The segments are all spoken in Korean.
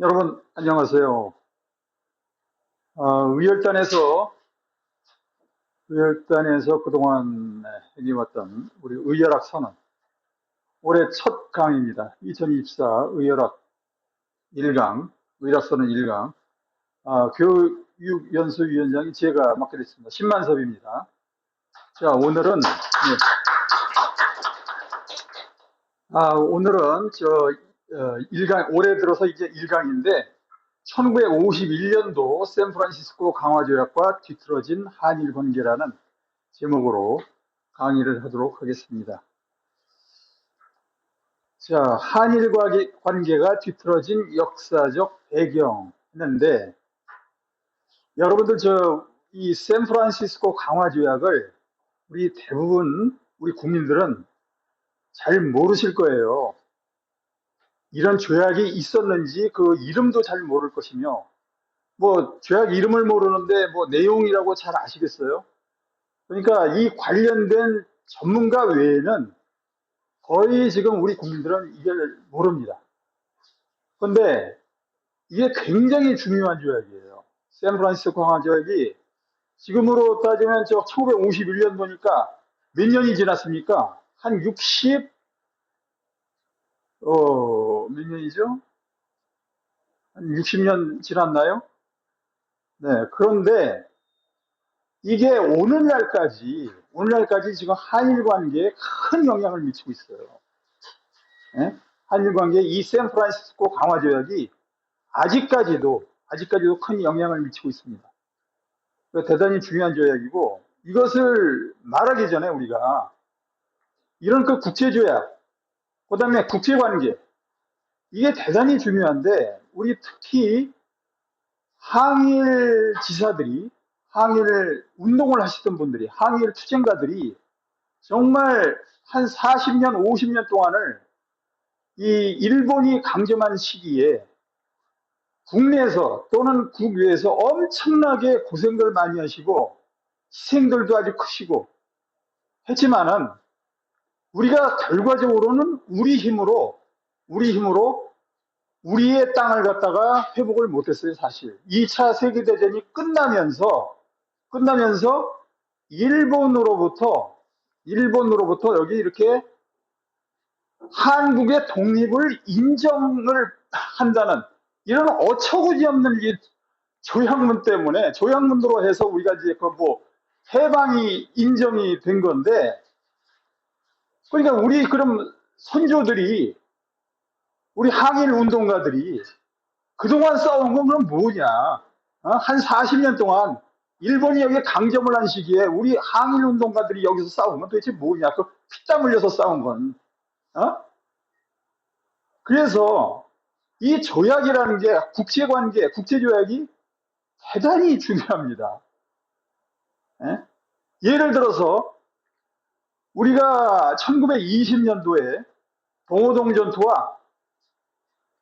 여러분, 안녕하세요. 의열단에서, 그동안 해왔던 우리 의열학 선언, 올해 첫 강의입니다. 2024 의열학 1강, 의열학 선언 1강, 교육연수위원장이 제가 맡게 됐습니다. 신만섭입니다. 자, 오늘은 1강, 올해 들어서 이제 1강인데, 1951년도 샌프란시스코 강화조약과 뒤틀어진 한일 관계라는 제목으로 강의를 하도록 하겠습니다. 자, 한일 관계가 뒤틀어진 역사적 배경 했는데, 여러분들 이 샌프란시스코 강화조약을 우리 국민들은 잘 모르실 거예요. 이런 조약이 있었는지 그 이름도 잘 모를 것이며, 조약 이름을 모르는데 내용이라고 잘 아시겠어요? 그러니까 이 관련된 전문가 외에는 거의 지금 우리 국민들은 이걸 모릅니다. 그런데 이게 굉장히 중요한 조약이에요. 샌프란시스코 강화조약이 지금으로 따지면 1951년도니까 몇 년이 지났습니까? 한 몇 년이죠? 한 60년 지났나요? 네. 그런데 이게 오늘날까지 지금 한일 관계에 큰 영향을 미치고 있어요. 네? 한일 관계에 이 샌프란시스코 강화조약이 아직까지도 큰 영향을 미치고 있습니다. 대단히 중요한 조약이고, 이것을 말하기 전에 우리가 이런 그 국제조약, 그 다음에 국제관계, 이게 대단히 중요한데, 우리 특히 항일 지사들이, 항일 운동을 하시던 분들이, 항일 투쟁가들이 정말 한 40년, 50년 동안을 이 일본이 강점한 시기에 국내에서 또는 국외에서 엄청나게 고생들 많이 하시고 희생들도 아주 크시고 했지만은 우리가 결과적으로는 우리의 땅을 갖다가 회복을 못했어요. 사실 2차 세계대전이 끝나면서 일본으로부터 여기 이렇게 한국의 독립을 인정을 한다는 이런 어처구니없는 조약문 때문에, 조약문으로 해서 우리가 이제 해방이 인정이 된 건데, 그러니까 그럼 선조들이, 우리 항일 운동가들이 그동안 싸운 건 그럼 뭐냐? 한 40년 동안 일본이 여기 강점을 한 시기에 우리 항일 운동가들이 여기서 싸운 건 도대체 뭐냐? 그 피땀 흘려서 싸운 건. 그래서 이 조약이라는 게 국제관계, 국제조약이 대단히 중요합니다. 예를 들어서 우리가 1920년도에 봉오동 전투와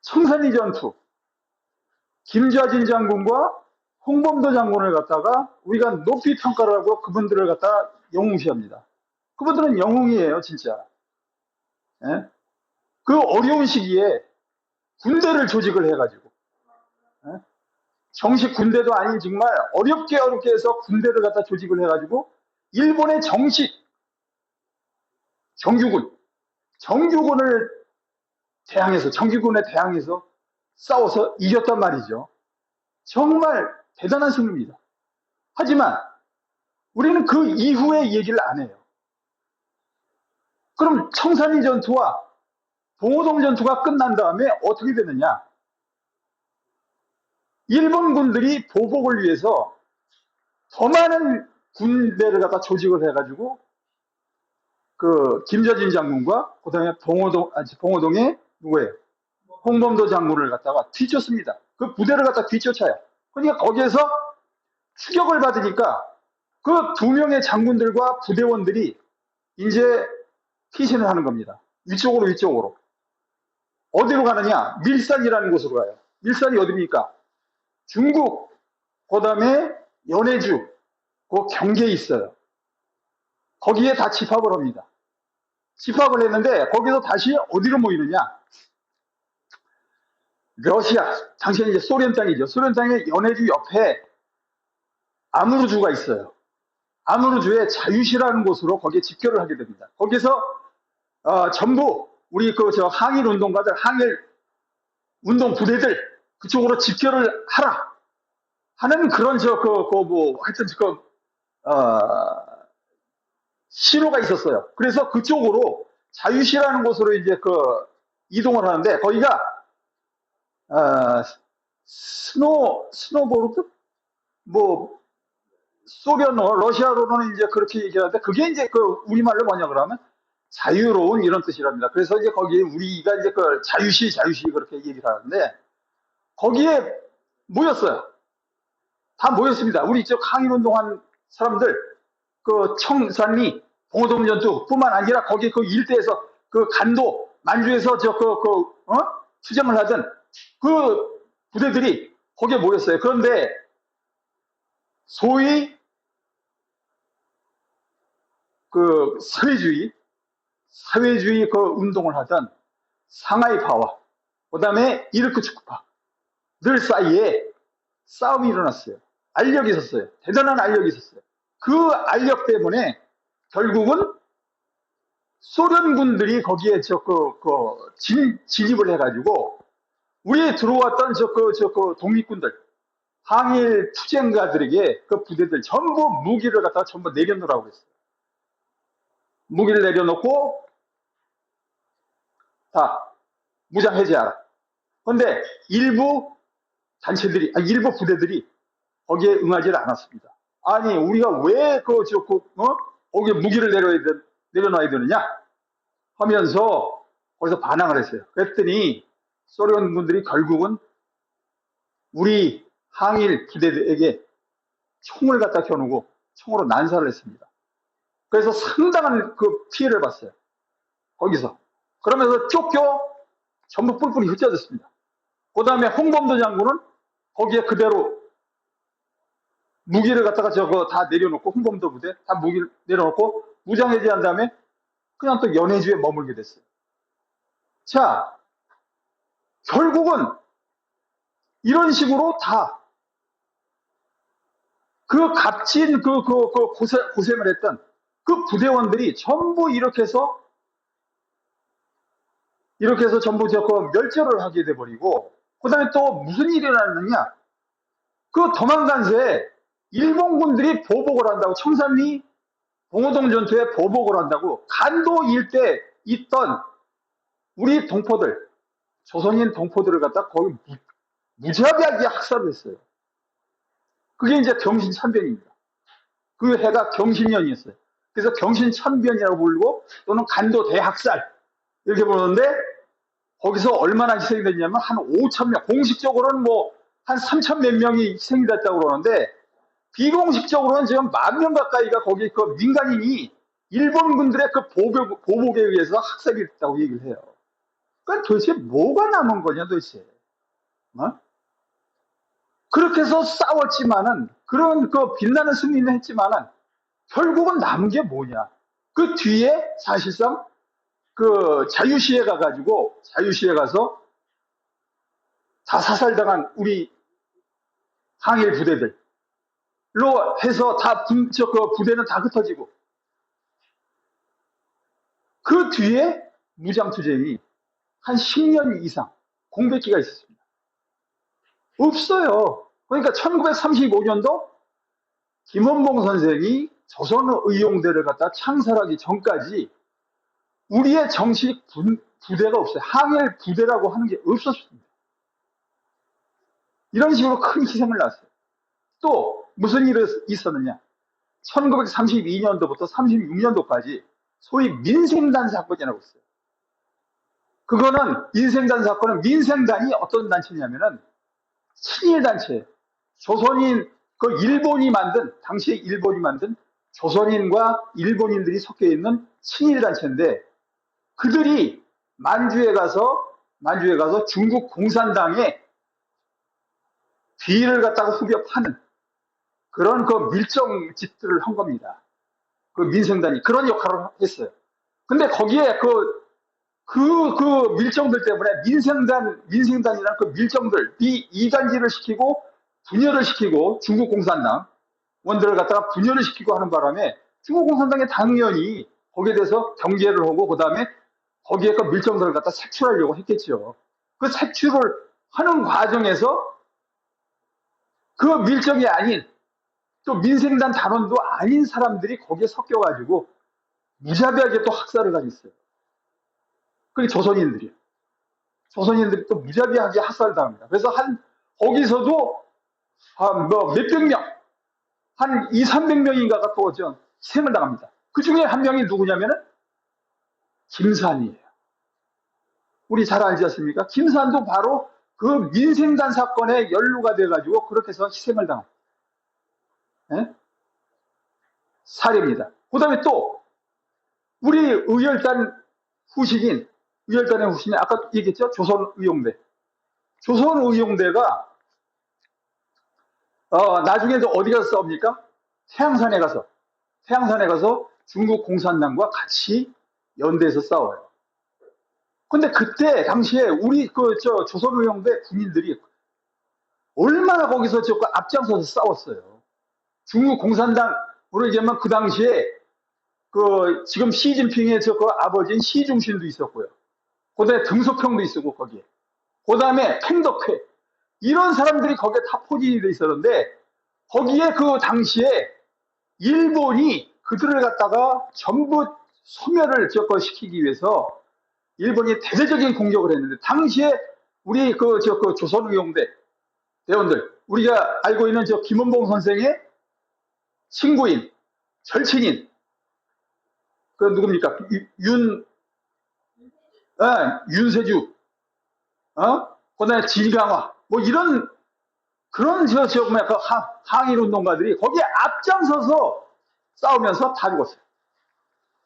청산리 전투, 김좌진 장군과 홍범도 장군을 갖다가 우리가 높이 평가를 하고 그분들을 갖다가 영웅시합니다. 그분들은 영웅이에요, 진짜. 그 어려운 시기에 군대를 조직을 해가지고, 정식 군대도 아닌 정말 어렵게 해서 군대를 갖다 조직을 해가지고 일본의 정식 정규군을 정규군에 대항해서 싸워서 이겼단 말이죠. 정말 대단한 승리입니다. 하지만 우리는 그 이후의 얘기를 안 해요. 그럼 청산리 전투와 봉오동 전투가 끝난 다음에 어떻게 되느냐? 일본 군들이 보복을 위해서 더 많은 군대를 갖다 조직을 해가지고 그 김좌진 장군과 그다음에 봉오동의 누구예요? 홍범도 장군을 갖다가 뒤쫓습니다. 그 부대를 갖다 뒤쫓아요. 그러니까 거기에서 추격을 받으니까 그 두 명의 장군들과 부대원들이 이제 피신을 하는 겁니다. 위쪽으로. 어디로 가느냐? 밀산이라는 곳으로 가요. 밀산이 어디입니까? 중국, 그 다음에 연해주, 그 경계에 있어요. 거기에 다 집합을 합니다. 집합을 했는데 거기서 다시 어디로 모이느냐? 러시아, 당시에 이제 소련 땅이죠. 소련 땅의 연해주 옆에 아무르주가 있어요. 아무르주의 자유시라는 곳으로 거기에 집결을 하게 됩니다. 거기서 전부 우리 저 항일 운동가들, 항일 운동 부대들 그쪽으로 집결을 하라 하는 그런 하여튼 신호가 있었어요. 그래서 그쪽으로 자유시라는 곳으로 이제 이동을 하는데 거기가 스노보르드 뭐 소련어 러시아로는 이제 그렇게 얘기하는데 그게 이제 우리말로 뭐냐 그러면 자유로운 이런 뜻이랍니다. 그래서 이제 거기에 우리가 이제 자유시 그렇게 얘기를 하는데 거기에 모였어요. 다 모였습니다. 우리 저 항일운동한 사람들, 청산리, 봉오동 전투뿐만 아니라 거기 일대에서 간도, 만주에서 투쟁을 하던 그 부대들이 거기에 모였어요. 그런데 소위 사회주의 운동을 하던 상하이파와 그 다음에 이르크츠크파들 사이에 싸움이 일어났어요. 알력이 있었어요. 대단한 알력이 있었어요. 그 알력 때문에 결국은 소련군들이 거기에 진입을 해가지고 우리에 들어왔던 독립군들, 항일 투쟁가들에게 그 부대들 전부 무기를 갖다가 전부 내려놓으라고 했어요. 무기를 내려놓고 다 무장 해제하라. 그런데 일부 일부 부대들이 거기에 응하지 않았습니다. 아니, 우리가 왜 거기에 무기를 내려놔야 되느냐? 하면서 거기서 반항을 했어요. 그랬더니 소련군들이 결국은 우리 항일 부대에게 총을 갖다 켜놓고 총으로 난사를 했습니다. 그래서 상당한 피해를 봤어요. 거기서. 그러면서 쫓겨 전부 뿔뿔이 흩어졌습니다. 그 다음에 홍범도 장군은 거기에 그대로 무기를 갖다가 다 내려놓고 홍범도 부대 다 무기를 내려놓고 무장해제한 다음에 그냥 또 연해주에 머물게 됐어요. 자, 결국은 이런 식으로 다 값진 고생을 했던 그 부대원들이 전부 이렇게 해서 전부 멸절을 하게 돼버리고, 그 다음에 또 무슨 일이 일어났느냐? 도망간 새에 일본군들이 보복을 한다고, 청산리 봉오동 전투에 보복을 한다고 간도 일대 있던 우리 동포들, 조선인 동포들을 갖다 거기 무자비하게 학살을 했어요. 그게 이제 경신찬변입니다. 그 해가 경신년이었어요. 그래서 경신찬변이라고 부르고 또는 간도 대학살 이렇게 부르는데, 거기서 얼마나 희생이 됐냐면 한 5,000명, 공식적으로는 한 3,000 몇 명이 희생이 됐다고 그러는데 비공식적으로는 지금 10,000명 가까이가 거기 민간인이 일본군들의 보복에 의해서 학살이 됐다고 얘기를 해요. 그러니까 도대체 뭐가 남은 거냐 도대체. 그렇게 해서 싸웠지만은, 그런 빛나는 승리는 했지만은 결국은 남은 게 뭐냐? 그 뒤에 사실상 자유시에 가서 다 사살당한 우리 항일 부대들로 해서 다 부대는 다 흩어지고, 그 뒤에 무장투쟁이 한 10년 이상 공백기가 있었습니다. 없어요. 그러니까 1935년도 김원봉 선생이 조선의용대를 갖다 창설하기 전까지 우리의 정식 부대가 없어요. 항일 부대라고 하는 게 없었습니다. 이런 식으로 큰 희생을 났어요. 또 무슨 일이 있었느냐? 1932년도부터 36년도까지 소위 민생단 사건이라고 있어요. 그거는 민생단 사건은, 민생단이 어떤 단체냐면은 친일단체예요. 조선인, 당시에 일본이 만든 조선인과 일본인들이 섞여 있는 친일단체인데, 그들이 만주에 가서 중국 공산당에 비를 갖다가 후벼 파는 그런 밀정 짓들을 한 겁니다. 민생단이 그런 역할을 했어요. 근데 거기에 그 밀정들 때문에 민생단이라는 그 밀정들, 이 이간질을 시키고 분열을 시키고 중국 공산당 원들을 갖다가 분열을 시키고 하는 바람에 중국 공산당이 당연히 거기에 대해서 경계를 하고 그다음에 거기에 그 밀정들을 갖다 색출하려고 했겠죠. 그 색출을 하는 과정에서 그 밀정이 아닌 또 민생단 단원도 아닌 사람들이 거기에 섞여가지고 무자비하게 또 학살을 당했어요. 그게 조선인들이에요. 조선인들이 또 무자비하게 학살을 당합니다. 그래서 거기서도 뭐 몇백 명, 한 2, 300명인가가 또 희생을 당합니다. 그 중에 한 명이 누구냐면은 김산이에요. 우리 잘 알지 않습니까? 김산도 바로 그 민생단 사건에 연루가 돼가지고 그렇게 해서 희생을 당한 예? 사례입니다. 그 다음에 또 우리 의열단의 후신이 아까 얘기했죠? 조선의용대. 조선의용대가 나중에도 어디 가서 싸웁니까? 태양산에 가서 중국 공산당과 같이 연대해서 싸워요. 근데 그때 당시에 우리 조선의용대 군인들이 얼마나 거기서 앞장서서 싸웠어요. 중국 공산당으로 얘기하면 그 당시에 지금 시진핑의 아버지인 시중신도 있었고요. 그 다음에 등소평도 있었고 거기에. 그 다음에 팽덕회 이런 사람들이 거기에 다 포진이 돼 있었는데 거기에 그 당시에 일본이 그들을 갖다가 전부 소멸을 시키기 위해서 일본이 대대적인 공격을 했는데 당시에 우리 조선의용대 대원들 우리가 알고 있는 김원봉 선생의 친구인 절친인 그 누굽니까 윤세주 그다음에 진강화 뭐 이런 그런 항일 운동가들이 거기에 앞장서서 싸우면서 다 죽었어요.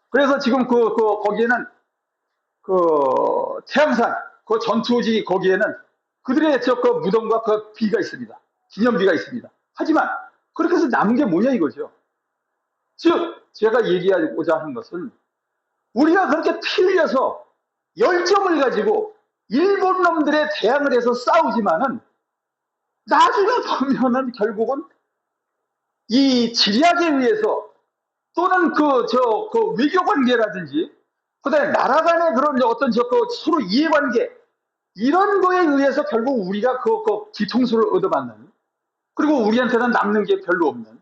그래서 지금 거기에는 태양산 그 전투지 거기에는 그들의 무덤과 그 비가 있습니다. 기념비가 있습니다. 하지만 그렇게 해서 남은 게 뭐냐 이거죠. 즉 제가 얘기하고자 하는 것은 우리가 그렇게 피 흘려서 열정을 가지고 일본 놈들에 대항을 해서 싸우지만은 나중에 보면은 결국은 이 지략에 의해서 또는 외교 관계라든지 그다음에 나라 간의 그런 어떤 서로 이해관계 이런 거에 의해서 결국 우리가 뒤통수를 얻어맞는 그리고 우리한테는 남는 게 별로 없는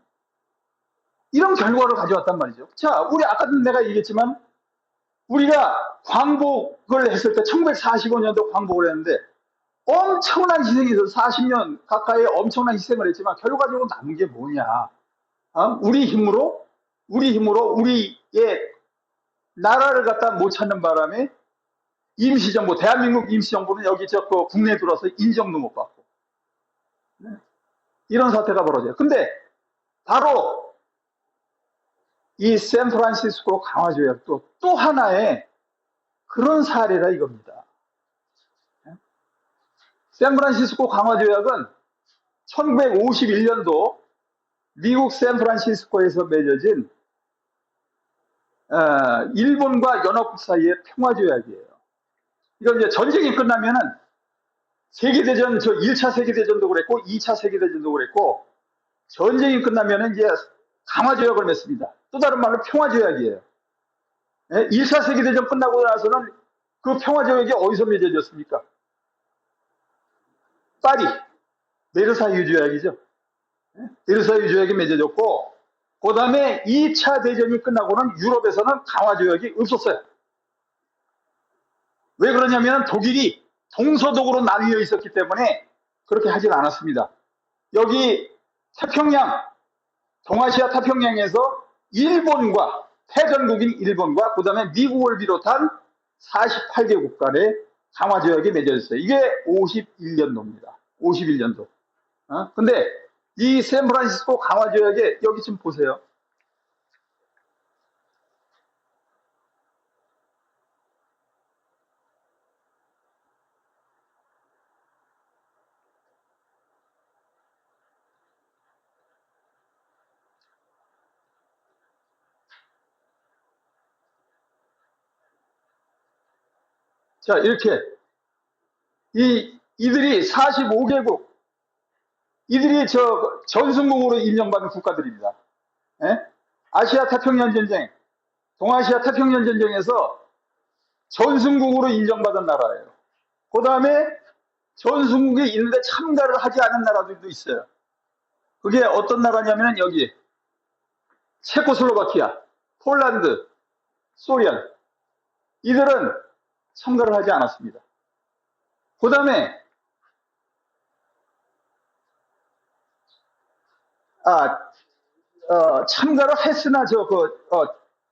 이런 결과를 가져왔단 말이죠. 자, 우리 아까도 내가 얘기했지만 우리가 광복을 했을 때 1945년도 광복을 했는데 엄청난 희생이 있어서 40년 가까이 엄청난 희생을 했지만 결과적으로 남은 게 뭐냐. 우리 힘으로 우리의 나라를 갖다 못 찾는 바람에 임시정부, 대한민국 임시정부는 여기 국내에 들어와서 인정도 못 받고 이런 사태가 벌어져요. 근데 바로 이 샌프란시스코 강화조약도 또 하나의 그런 사례라 이겁니다. 샌프란시스코 강화조약은 1951년도 미국 샌프란시스코에서 맺어진 일본과 연합국 사이의 평화조약이에요. 이건 이제 전쟁이 끝나면은 세계대전, 1차 세계대전도 그랬고, 2차 세계대전도 그랬고, 전쟁이 끝나면은 이제 강화조약을 맺습니다. 또 다른 말로 평화조약이에요. 1차 세계대전 끝나고 나서는 그 평화조약이 어디서 맺어졌습니까? 파리, 베르사유 조약이죠. 베르사유 조약이 맺어졌고, 그 다음에 2차 대전이 끝나고는 유럽에서는 강화조약이 없었어요. 왜 그러냐면 독일이 동서독으로 나뉘어 있었기 때문에 그렇게 하진 않았습니다. 여기 태평양, 동아시아 태평양에서 일본과 패전국인 일본과 그 다음에 미국을 비롯한 48개국 간의 강화조약이 맺어졌어요. 이게 51년도입니다. 51년도. 근데 이 샌프란시스코 강화조약에 여기 좀 보세요. 자, 이렇게 이들이 45개국, 이들이 전승국으로 인정받은 국가들입니다. 예? 아시아 태평양 전쟁, 동아시아 태평양 전쟁에서 전승국으로 인정받은 나라예요. 그 다음에 전승국이 있는데 참가를 하지 않은 나라들도 있어요. 그게 어떤 나라냐면 여기 체코슬로바키아, 폴란드, 소련, 이들은 참가를 하지 않았습니다. 그 다음에 참가를 했으나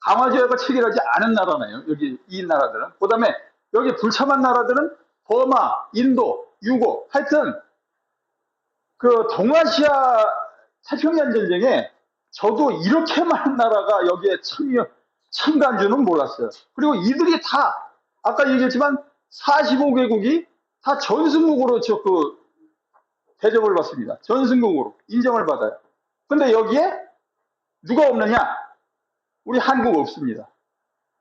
강화조약을 체결하지 않은 나라네요. 여기 이 나라들은. 그 다음에 여기 불참한 나라들은 버마, 인도, 유고, 하여튼 그 동아시아 태평양 전쟁에 저도 이렇게 많은 나라가 여기에 참가한 줄은 몰랐어요. 그리고 이들이 다 아까 얘기했지만 45개국이 다 전승국으로 대접을 받습니다. 전승국으로 인정을 받아요. 근데 여기에 누가 없느냐? 우리 한국 없습니다.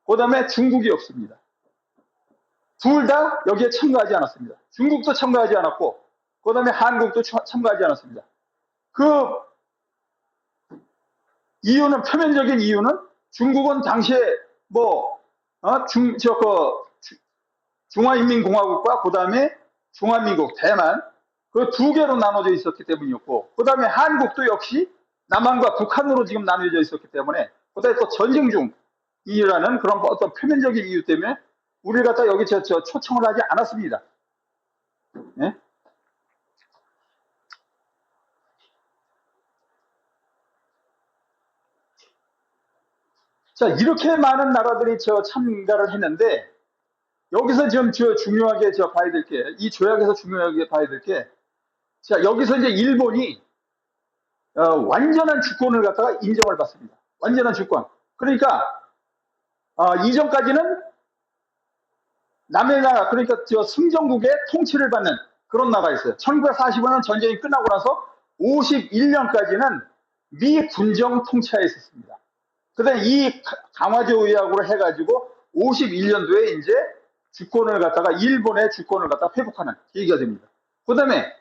그 다음에 중국이 없습니다. 둘 다 여기에 참가하지 않았습니다. 중국도 참가하지 않았고, 그 다음에 한국도 참가하지 않았습니다. 그 이유는, 표면적인 이유는 중국은 당시에 중화인민공화국과 그 다음에 중화민국, 대만, 그 두 개로 나눠져 있었기 때문이었고, 그 다음에 한국도 역시 남한과 북한으로 지금 나눠져 있었기 때문에, 그 다음에 또 전쟁 중이라는 그런 어떤 표면적인 이유 때문에 우리를 갖다 여기 초청을 하지 않았습니다. 네? 자, 이렇게 많은 나라들이 참가를 했는데, 여기서 지금 중요하게 봐야 될 게, 이 조약에서 중요하게 봐야 될 게, 자, 여기서 이제 일본이 완전한 주권을 갖다가 인정을 받습니다. 완전한 주권. 그러니까 이전까지는 남의 나라, 그러니까 승전국의 통치를 받는 그런 나라였어요. 1945년 전쟁이 끝나고 나서 51년까지는 미 군정 통치하에 있었습니다. 그다음에 이 강화조 의약으로 해가지고 51년도에 이제 주권을 갖다가 일본의 주권을 갖다가 회복하는 계기가 됩니다. 그다음에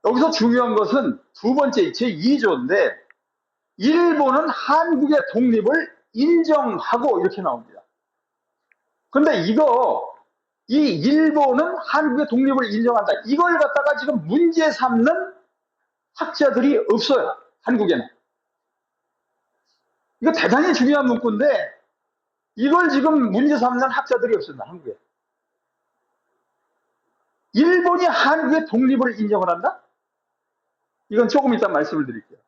여기서 중요한 것은 두 번째 제2조인데 일본은 한국의 독립을 인정하고 이렇게 나옵니다. 근데 이 일본은 한국의 독립을 인정한다. 이걸 갖다가 지금 문제 삼는 학자들이 없어요. 한국에는. 이거 대단히 중요한 문구인데 이걸 지금 문제 삼는 학자들이 없습니다. 한국에. 일본이 한국의 독립을 인정을 한다? 이건 조금 이따 말씀을 드릴게요.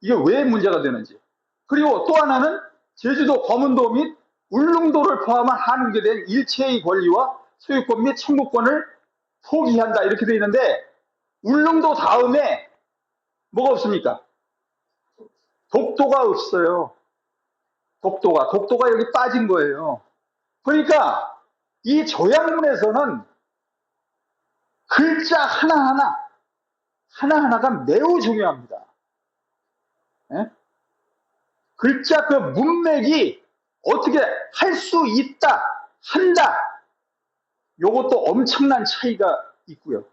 이게 왜 문제가 되는지. 그리고 또 하나는 제주도, 거문도 및 울릉도를 포함한 한국에 대한 일체의 권리와 소유권 및 청구권을 포기한다. 이렇게 되어 있는데 울릉도 다음에 뭐가 없습니까? 독도가 없어요. 독도가 여기 빠진 거예요. 그러니까 이 조약문에서는 글자 하나하나가 매우 중요합니다. 예? 글자 그 문맥이 어떻게 할 수 있다, 한다, 요것도 엄청난 차이가 있고요.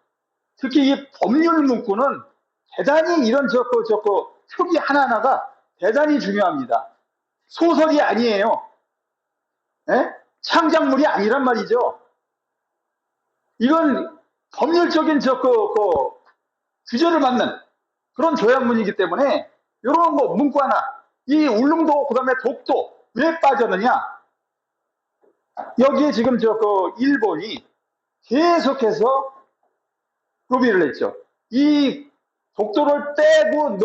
특히 이 법률 문구는 대단히 이런 표기 하나하나가 대단히 중요합니다. 소설이 아니에요. 예? 창작물이 아니란 말이죠. 이건 법률적인 규제를 받는 그런 조약문이기 때문에 이런 거 문구 하나, 이 울릉도 그다음에 독도 왜 빠졌느냐? 여기에 지금 일본이 계속해서 로비를 했죠. 이 독도를 빼고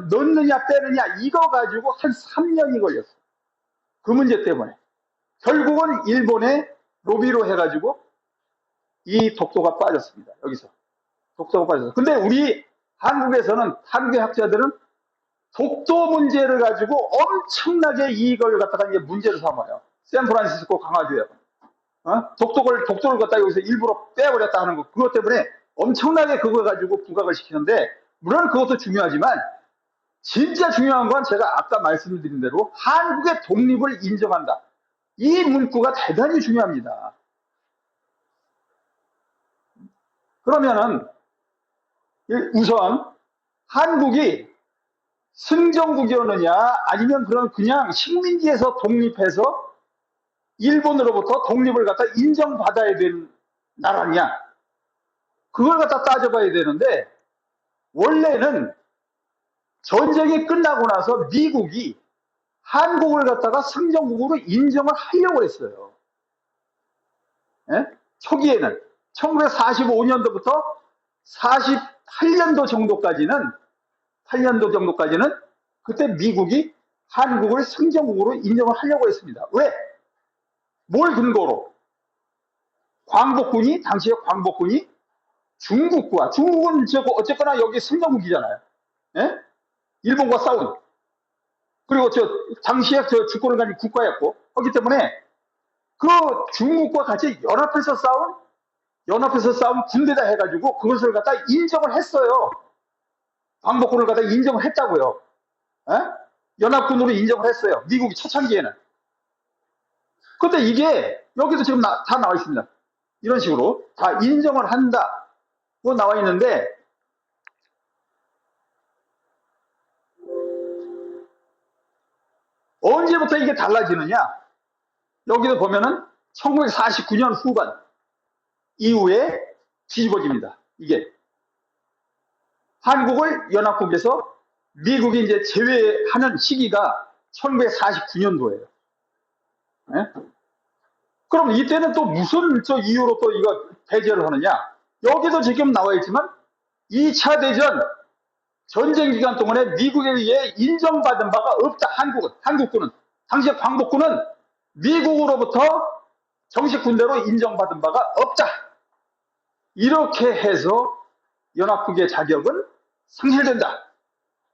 넣느냐 빼느냐 이거 가지고 한 3년이 걸렸어요. 그 문제 때문에. 결국은 일본의 로비로 해가지고 이 독도가 빠졌습니다. 여기서. 독도가 빠졌어요. 근데 우리 한국에서는, 한국의 학자들은 독도 문제를 가지고 엄청나게 이걸 갖다가 이제 문제로 삼아요. 샌프란시스코 강화조약. 독도를 갖다가 여기서 일부러 빼버렸다 하는 거. 그것 때문에 엄청나게 그거 가지고 부각을 시키는데, 물론 그것도 중요하지만, 진짜 중요한 건 제가 아까 말씀드린 대로 한국의 독립을 인정한다. 이 문구가 대단히 중요합니다. 그러면은 우선 한국이 승전국이었느냐 아니면 그냥 식민지에서 독립해서 일본으로부터 독립을 갖다 인정받아야 되는 나라냐, 그걸 갖다 따져봐야 되는데, 원래는 전쟁이 끝나고 나서 미국이 한국을 갖다가 승전국으로 인정을 하려고 했어요. 예? 초기에는 1945년도부터 48년도 정도까지는 그때 미국이 한국을 승전국으로 인정을 하려고 했습니다. 왜? 뭘 근거로? 당시에 광복군이 중국은 어쨌거나 여기 승전국이잖아요. 예? 일본과 싸운. 그리고 당시에 주권을 가진 국가였고, 그렇기 때문에 그 중국과 같이 연합해서 싸운 군대다 해가지고 그것을 갖다 인정을 했어요. 광복군을 갖다 인정을 했다고요. 에? 연합군으로 인정을 했어요. 미국이 초창기에는. 근데 이게 여기도 지금 다 나와 있습니다. 이런 식으로 다 인정을 한다고 나와 있는데, 언제부터 이게 달라지느냐? 여기도 보면은 1949년 후반 이후에 뒤집어집니다. 이게 한국을 연합국에서 미국이 이제 제외하는 시기가 1949년도예요. 네? 그럼 이때는 또 무슨 이유로 또 이거 배제를 하느냐? 여기도 지금 나와 있지만 2차 대전 전쟁 기간 동안에 미국에 의해 인정받은 바가 없다. 한국군은, 당시에 광복군은 미국으로부터 정식 군대로 인정받은 바가 없다. 이렇게 해서 연합국의 자격은 상실된다.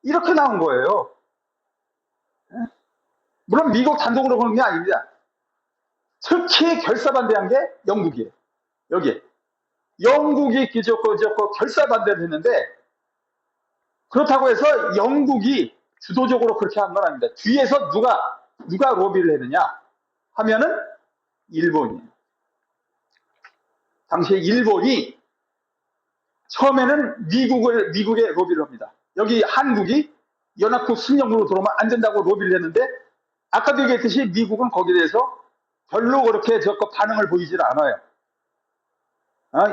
이렇게 나온 거예요. 물론 미국 단독으로 그런 게 아닙니다. 특히 결사반대한 게 영국이에요. 여기에. 영국이 결사반대를 했는데, 그렇다고 해서 영국이 주도적으로 그렇게 한 건 아닙니다. 뒤에서 누가 로비를 했느냐 하면은 일본이에요. 당시에 일본이 처음에는 미국에 로비를 합니다. 여기 한국이 연합국 승전국으로 들어오면 안 된다고 로비를 했는데, 아까도 얘기했듯이 미국은 거기에 대해서 별로 그렇게 반응을 보이질 않아요.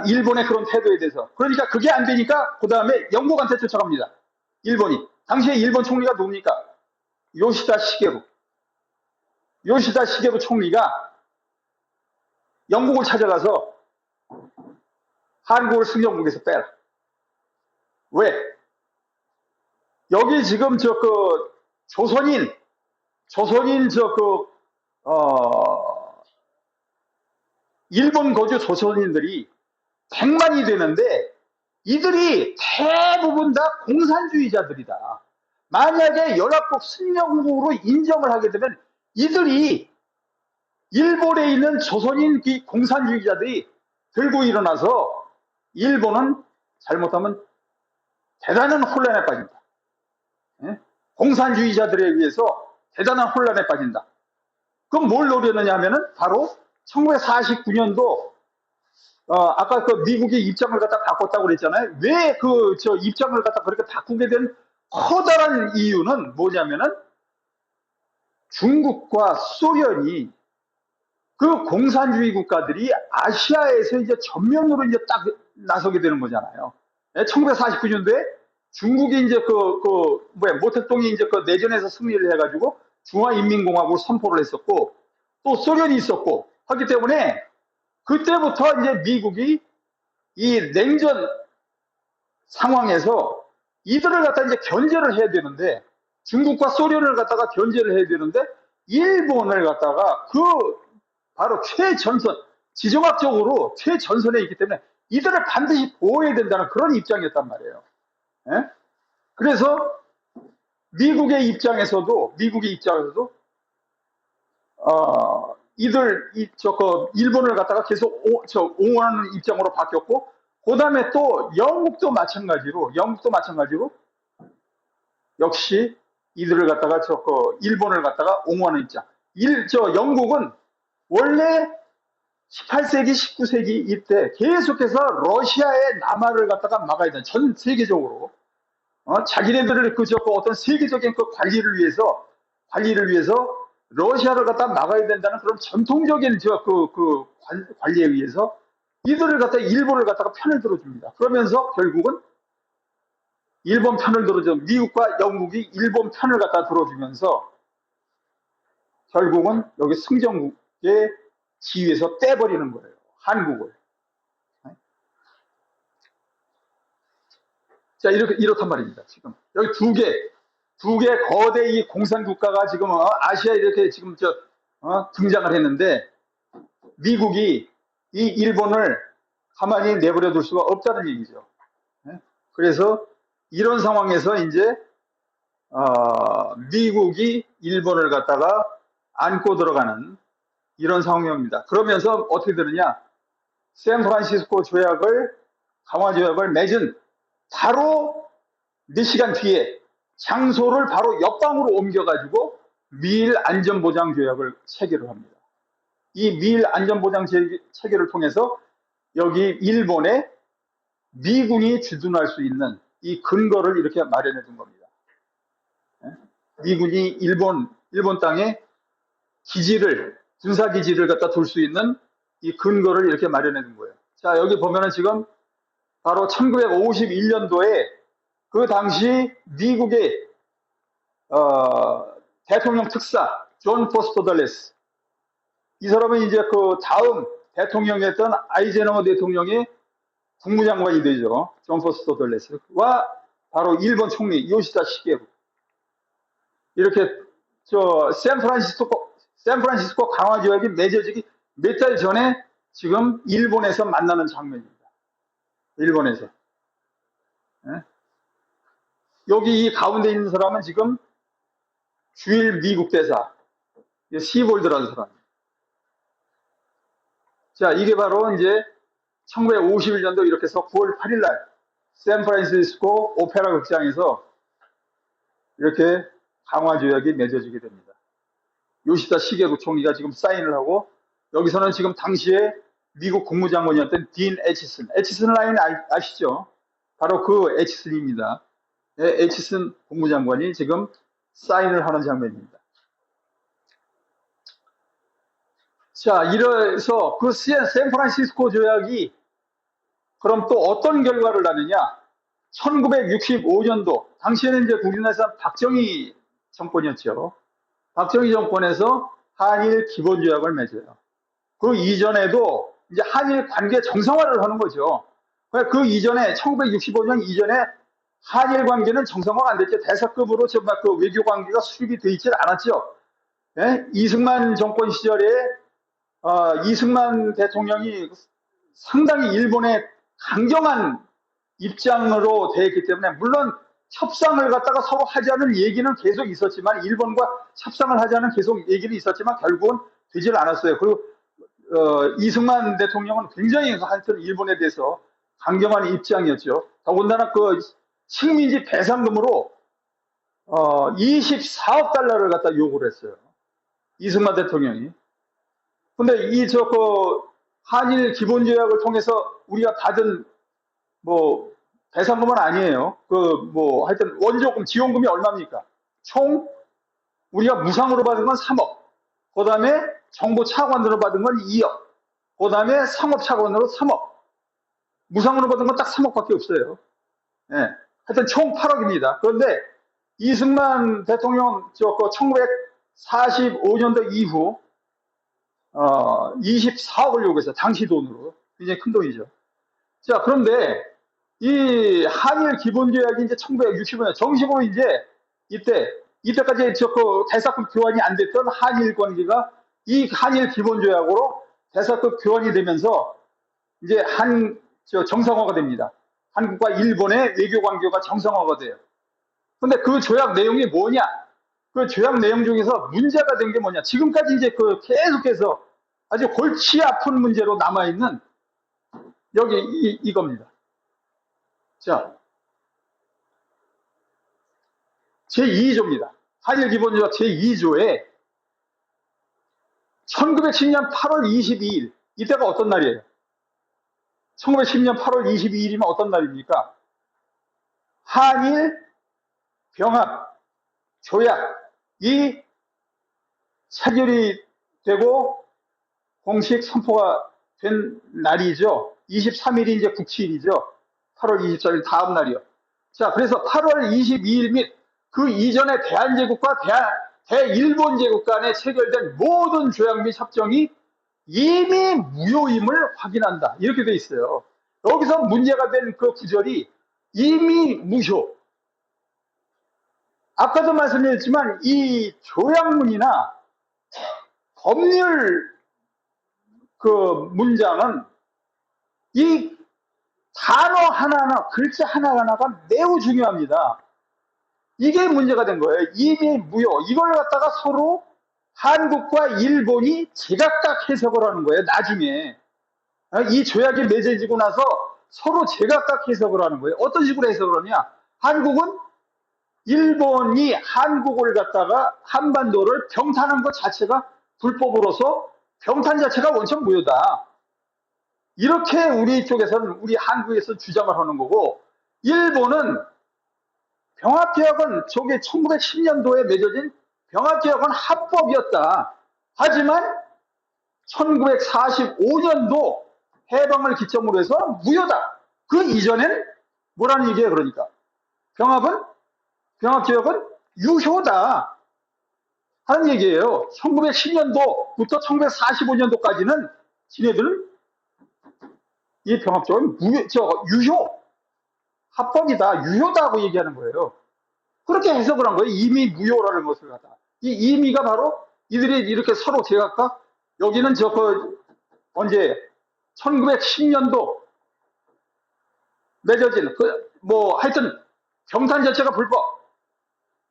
일본의 그런 태도에 대해서. 그러니까 그게 안 되니까 그 다음에 영국한테 쫓아갑니다. 일본이. 당시에 일본 총리가 누굽니까? 요시다 시게루 총리가 영국을 찾아가서 한국을 승전국에서 빼라. 왜? 여기 지금 조선인 일본 거주 조선인들이 100만이 되는데, 이들이 대부분 다 공산주의자들이다. 만약에 연합국 승전국으로 인정을 하게 되면 이들이 일본에 있는 조선인 공산주의자들이 들고 일어나서 일본은 잘못하면 대단한 혼란에 빠진다. 공산주의자들에 의해서 대단한 혼란에 빠진다. 그럼 뭘 노렸느냐 하면은 바로 1949년도 아까 미국의 입장을 갖다 바꿨다고 그랬잖아요. 왜 입장을 갖다 그렇게 바꾸게 된 커다란 이유는 뭐냐면은, 중국과 소련이 그 공산주의 국가들이 아시아에서 이제 전면으로 이제 딱 나서게 되는 거잖아요. 1949년도에 중국이 이제 모택동이 이제 내전에서 승리를 해가지고 중화인민공화국을 선포를 했었고, 또 소련이 있었고 하기 때문에 그때부터 이제 미국이 이 냉전 상황에서 이들을 갖다 이제 견제를 해야 되는데, 중국과 소련을 갖다가 견제를 해야 되는데, 일본을 갖다가 바로 지정학적으로 최전선에 있기 때문에 이들을 반드시 보호해야 된다는 그런 입장이었단 말이에요. 예? 그래서 미국의 입장에서도 일본을 갖다가 계속 옹호하는 입장으로 바뀌었고, 그 다음에 또 영국도 마찬가지로 역시 이들을 갖다가 일본을 갖다가 옹호하는 입장. 영국은 원래 18세기, 19세기 이때 계속해서 러시아의 남하를 갖다가 막아야 돼. 전 세계적으로. 자기네들을 어떤 세계적인 그 관리를 위해서 러시아를 갖다 막아야 된다는 그런 전통적인 관리에 의해서 이들을 갖다 일본을 갖다가 편을 들어줍니다. 그러면서 결국은 일본 편을 들어줘 미국과 영국이 일본 편을 갖다 들어주면서 결국은 여기 승전국의 지위에서 떼버리는 거예요. 한국을. 자, 이렇단 말입니다. 지금 여기 두 개 거대 이 공산 국가가 지금 아시아에 이렇게 지금 등장을 했는데 미국이 이 일본을 가만히 내버려 둘 수가 없다는 얘기죠. 그래서 이런 상황에서 이제 미국이 일본을 갖다가 안고 들어가는 이런 상황입니다. 그러면서 어떻게 되느냐? 샌프란시스코 강화 조약을 맺은 바로 몇 시간 뒤에 장소를 바로 옆방으로 옮겨가지고 미일 안전보장 조약을 체결을 합니다. 이 미일 안전보장 체결을 통해서 여기 일본에 미군이 주둔할 수 있는 이 근거를 이렇게 마련해 둔 겁니다. 미군이 일본 땅에 군사기지를 갖다 둘 수 있는 이 근거를 이렇게 마련해 둔 거예요. 자, 여기 보면은 지금 바로 1951년도에 그 당시 미국의 대통령 특사 존 포스터 덜레스, 이 사람은 이제 그 다음 대통령이었던 아이젠하워 대통령의 국무장관이 되죠. 존 포스터 덜레스와 바로 일본 총리 요시다 시게루, 이렇게 샌프란시스코 강화 조약이 맺어지기 몇 달 전에 지금 일본에서 만나는 장면입니다. 일본에서. 여기 이 가운데 있는 사람은 지금 주일 미국 대사 시볼드라는 사람. 자, 이게 바로 이제 1951년도 이렇게 해서 9월 8일 날 샌프란시스코 오페라 극장에서 이렇게 강화 조약이 맺어지게 됩니다. 요시다 시게루 총리가 지금 사인을 하고, 여기서는 지금 당시에 미국 국무장관이었던 딘 에치슨 라인 아시죠? 바로 그 에치슨입니다. 네, 에치슨 국무장관이 지금 사인을 하는 장면입니다. 자, 이래서 그 샌프란시스코 조약이 그럼 또 어떤 결과를 낳느냐? 1965년도, 당시에는 이제 우리나라에서 박정희 정권이었죠. 박정희 정권에서 한일 기본조약을 맺어요. 그 이전에도 이제 한일 관계 정상화를 하는 거죠. 그 이전에 1965년 이전에 한일 관계는 정상화가 안 됐죠. 대사급으로 정말 그 외교 관계가 수립이 돼 있지 않았죠. 예? 이승만 정권 시절에 이승만 대통령이 상당히 일본에 강경한 입장으로 되어 있기 때문에, 물론 협상을 갖다가 서로 하자는 얘기는 계속 있었지만, 일본과 협상을 하자는 계속 얘기는 있었지만 결국은 되질 않았어요. 그리고 이승만 대통령은 굉장히 하여튼 일본에 대해서 강경한 입장이었죠. 더군다나 그 식민지 배상금으로 24억 달러를 갖다 요구를 했어요. 이승만 대통령이. 근데 한일 기본조약을 통해서 우리가 받은 배상금은 아니에요. 하여튼 원조금, 지원금이 얼마입니까? 총 우리가 무상으로 받은 건 3억. 그 다음에 정보 차관으로 받은 건 2억. 그 다음에 상업 차관으로 3억. 무상으로 받은 건 딱 3억밖에 없어요. 예. 하여튼 총 8억입니다. 그런데 이승만 대통령 1945년도 이후 24억을 요구했어요. 당시 돈으로. 굉장히 큰 돈이죠. 자, 그런데 이 한일 기본조약이 이제 1965년 정식으로 이제 이때까지 대사급 교환이 안 됐던 한일 관계가 이 한일 기본조약으로 대사급 교환이 되면서 이제 정상화가 됩니다. 한국과 일본의 외교 관계가 정상화가 돼요. 근데 그 조약 내용이 뭐냐? 그 조약 내용 중에서 문제가 된 게 뭐냐? 지금까지 이제 계속해서 아주 골치 아픈 문제로 남아있는 여기 이겁니다. 자, 제2조입니다. 한일 기본조약 제2조에 1910년 8월 22일 이때가 어떤 날이에요? 1910년 8월 22일이면 어떤 날입니까? 한일 병합 조약이 체결이 되고 공식 선포가 된 날이죠. 23일이 이제 국치일이죠. 8월 24일 다음 날이요. 자, 그래서 8월 22일 및 그 이전에 대한제국과 대일본제국 간에 체결된 모든 조약 및 협정이 이미 무효임을 확인한다. 이렇게 돼 있어요. 여기서 문제가 된 그 구절이 이미 무효. 아까도 말씀드렸지만 이 조약문이나 법률 그 문장은 이 단어 하나하나, 글자 하나하나가 매우 중요합니다. 이게 문제가 된 거예요. 이미 무효. 이걸 갖다가 서로 한국과 일본이 제각각 해석을 하는 거예요. 나중에. 이 조약이 맺어지고 나서 서로 제각각 해석을 하는 거예요. 어떤 식으로 해석을 하냐. 한국은 일본이 한국을 갖다가 한반도를 병탄한 것 자체가 불법으로서 병탄 자체가 원천 무효다. 이렇게 우리 쪽에서는, 우리 한국에서 주장을 하는 거고, 일본은 병합계약은 저게 1910년도에 맺어진 병합계약은 합법이었다. 하지만 1945년도 해방을 기점으로 해서 무효다. 그 이전엔 뭐라는 얘기예요, 그러니까. 병합계약은 유효다. 하는 얘기예요. 1910년도부터 1945년도까지는 지네들은 이 병합계약은 유효, 합법이다, 유효다고 얘기하는 거예요. 그렇게 해석을 한 거예요. 이미 무효라는 것을 갖다. 이 이미가 바로 이들이 이렇게 서로 제각각 여기는 언제 1910년도 맺어진 하여튼 병탄 자체가 불법,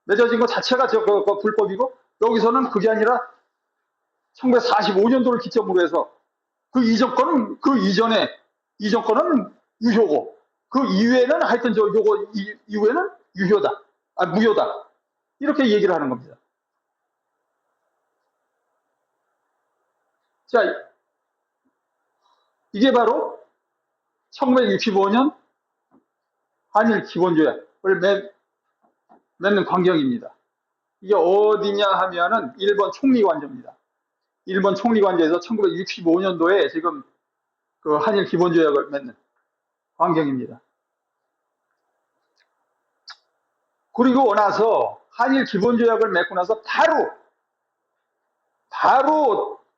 맺어진 것 자체가 불법이고, 여기서는 그게 아니라 1945년도를 기점으로 해서 그 이전 거는 이전 거는 유효고, 그 이후에는 하여튼 요거 이후에는 유효다. 무효다. 이렇게 얘기를 하는 겁니다. 자, 이게 바로 1965년 한일 기본조약을 맺는 광경입니다. 이게 어디냐 하면은 일본 총리관저입니다. 일본 총리관저에서 1965년도에 지금 그 한일 기본조약을 맺는 광경입니다. 그리고 나서 한일 기본조약을 맺고 나서 바로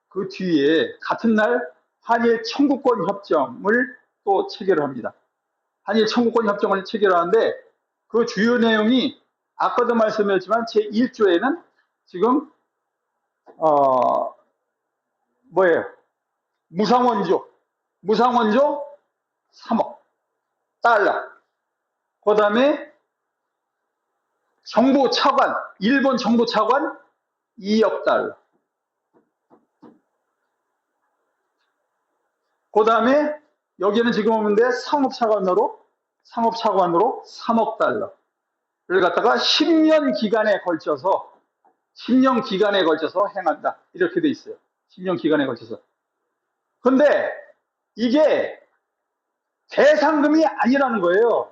그 뒤에 같은 날 한일 청구권 협정을 또 체결을 합니다. 한일 청구권 협정을 체결하는데 그 주요 내용이 아까도 말씀드렸지만 제1조에는 지금 무상원조 3억 달러, 그 다음에 정부 차관, 일본 정부 차관 2억 달러, 그 다음에 여기는 지금 오는데 상업차관으로 3억 달러를 갖다가 10년 기간에 걸쳐서 행한다. 이렇게 돼 있어요. 10년 기간에 걸쳐서. 근데 이게 배상금이 아니라는 거예요.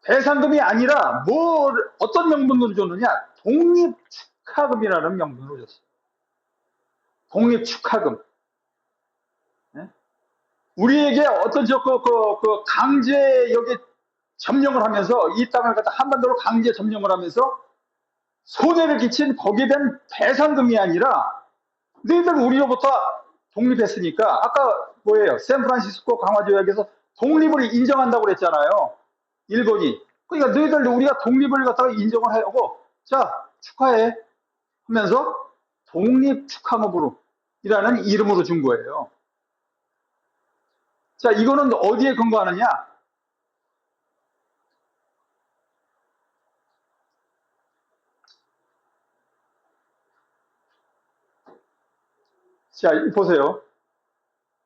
배상금이 아니라 어떤 명분으로 줬느냐? 독립축하금이라는 명분으로 줬어요. 독립축하금. 네? 우리에게 어떤 강제 여기 점령을 하면서 이 땅을 갖다 한반도로 강제 점령을 하면서 손해를 끼친 거기에 대한 배상금이 아니라 너희들 우리로부터 독립했으니까 아까 샌프란시스코 강화조약에서 독립을 인정한다고 그랬잖아요. 일본이. 그러니까 너희들 우리가 독립을 갖다가 인정을 하고 자 축하해 하면서 독립축하금으로 이라는 이름으로 준 거예요. 자, 이거는 어디에 근거하느냐? 자, 보세요.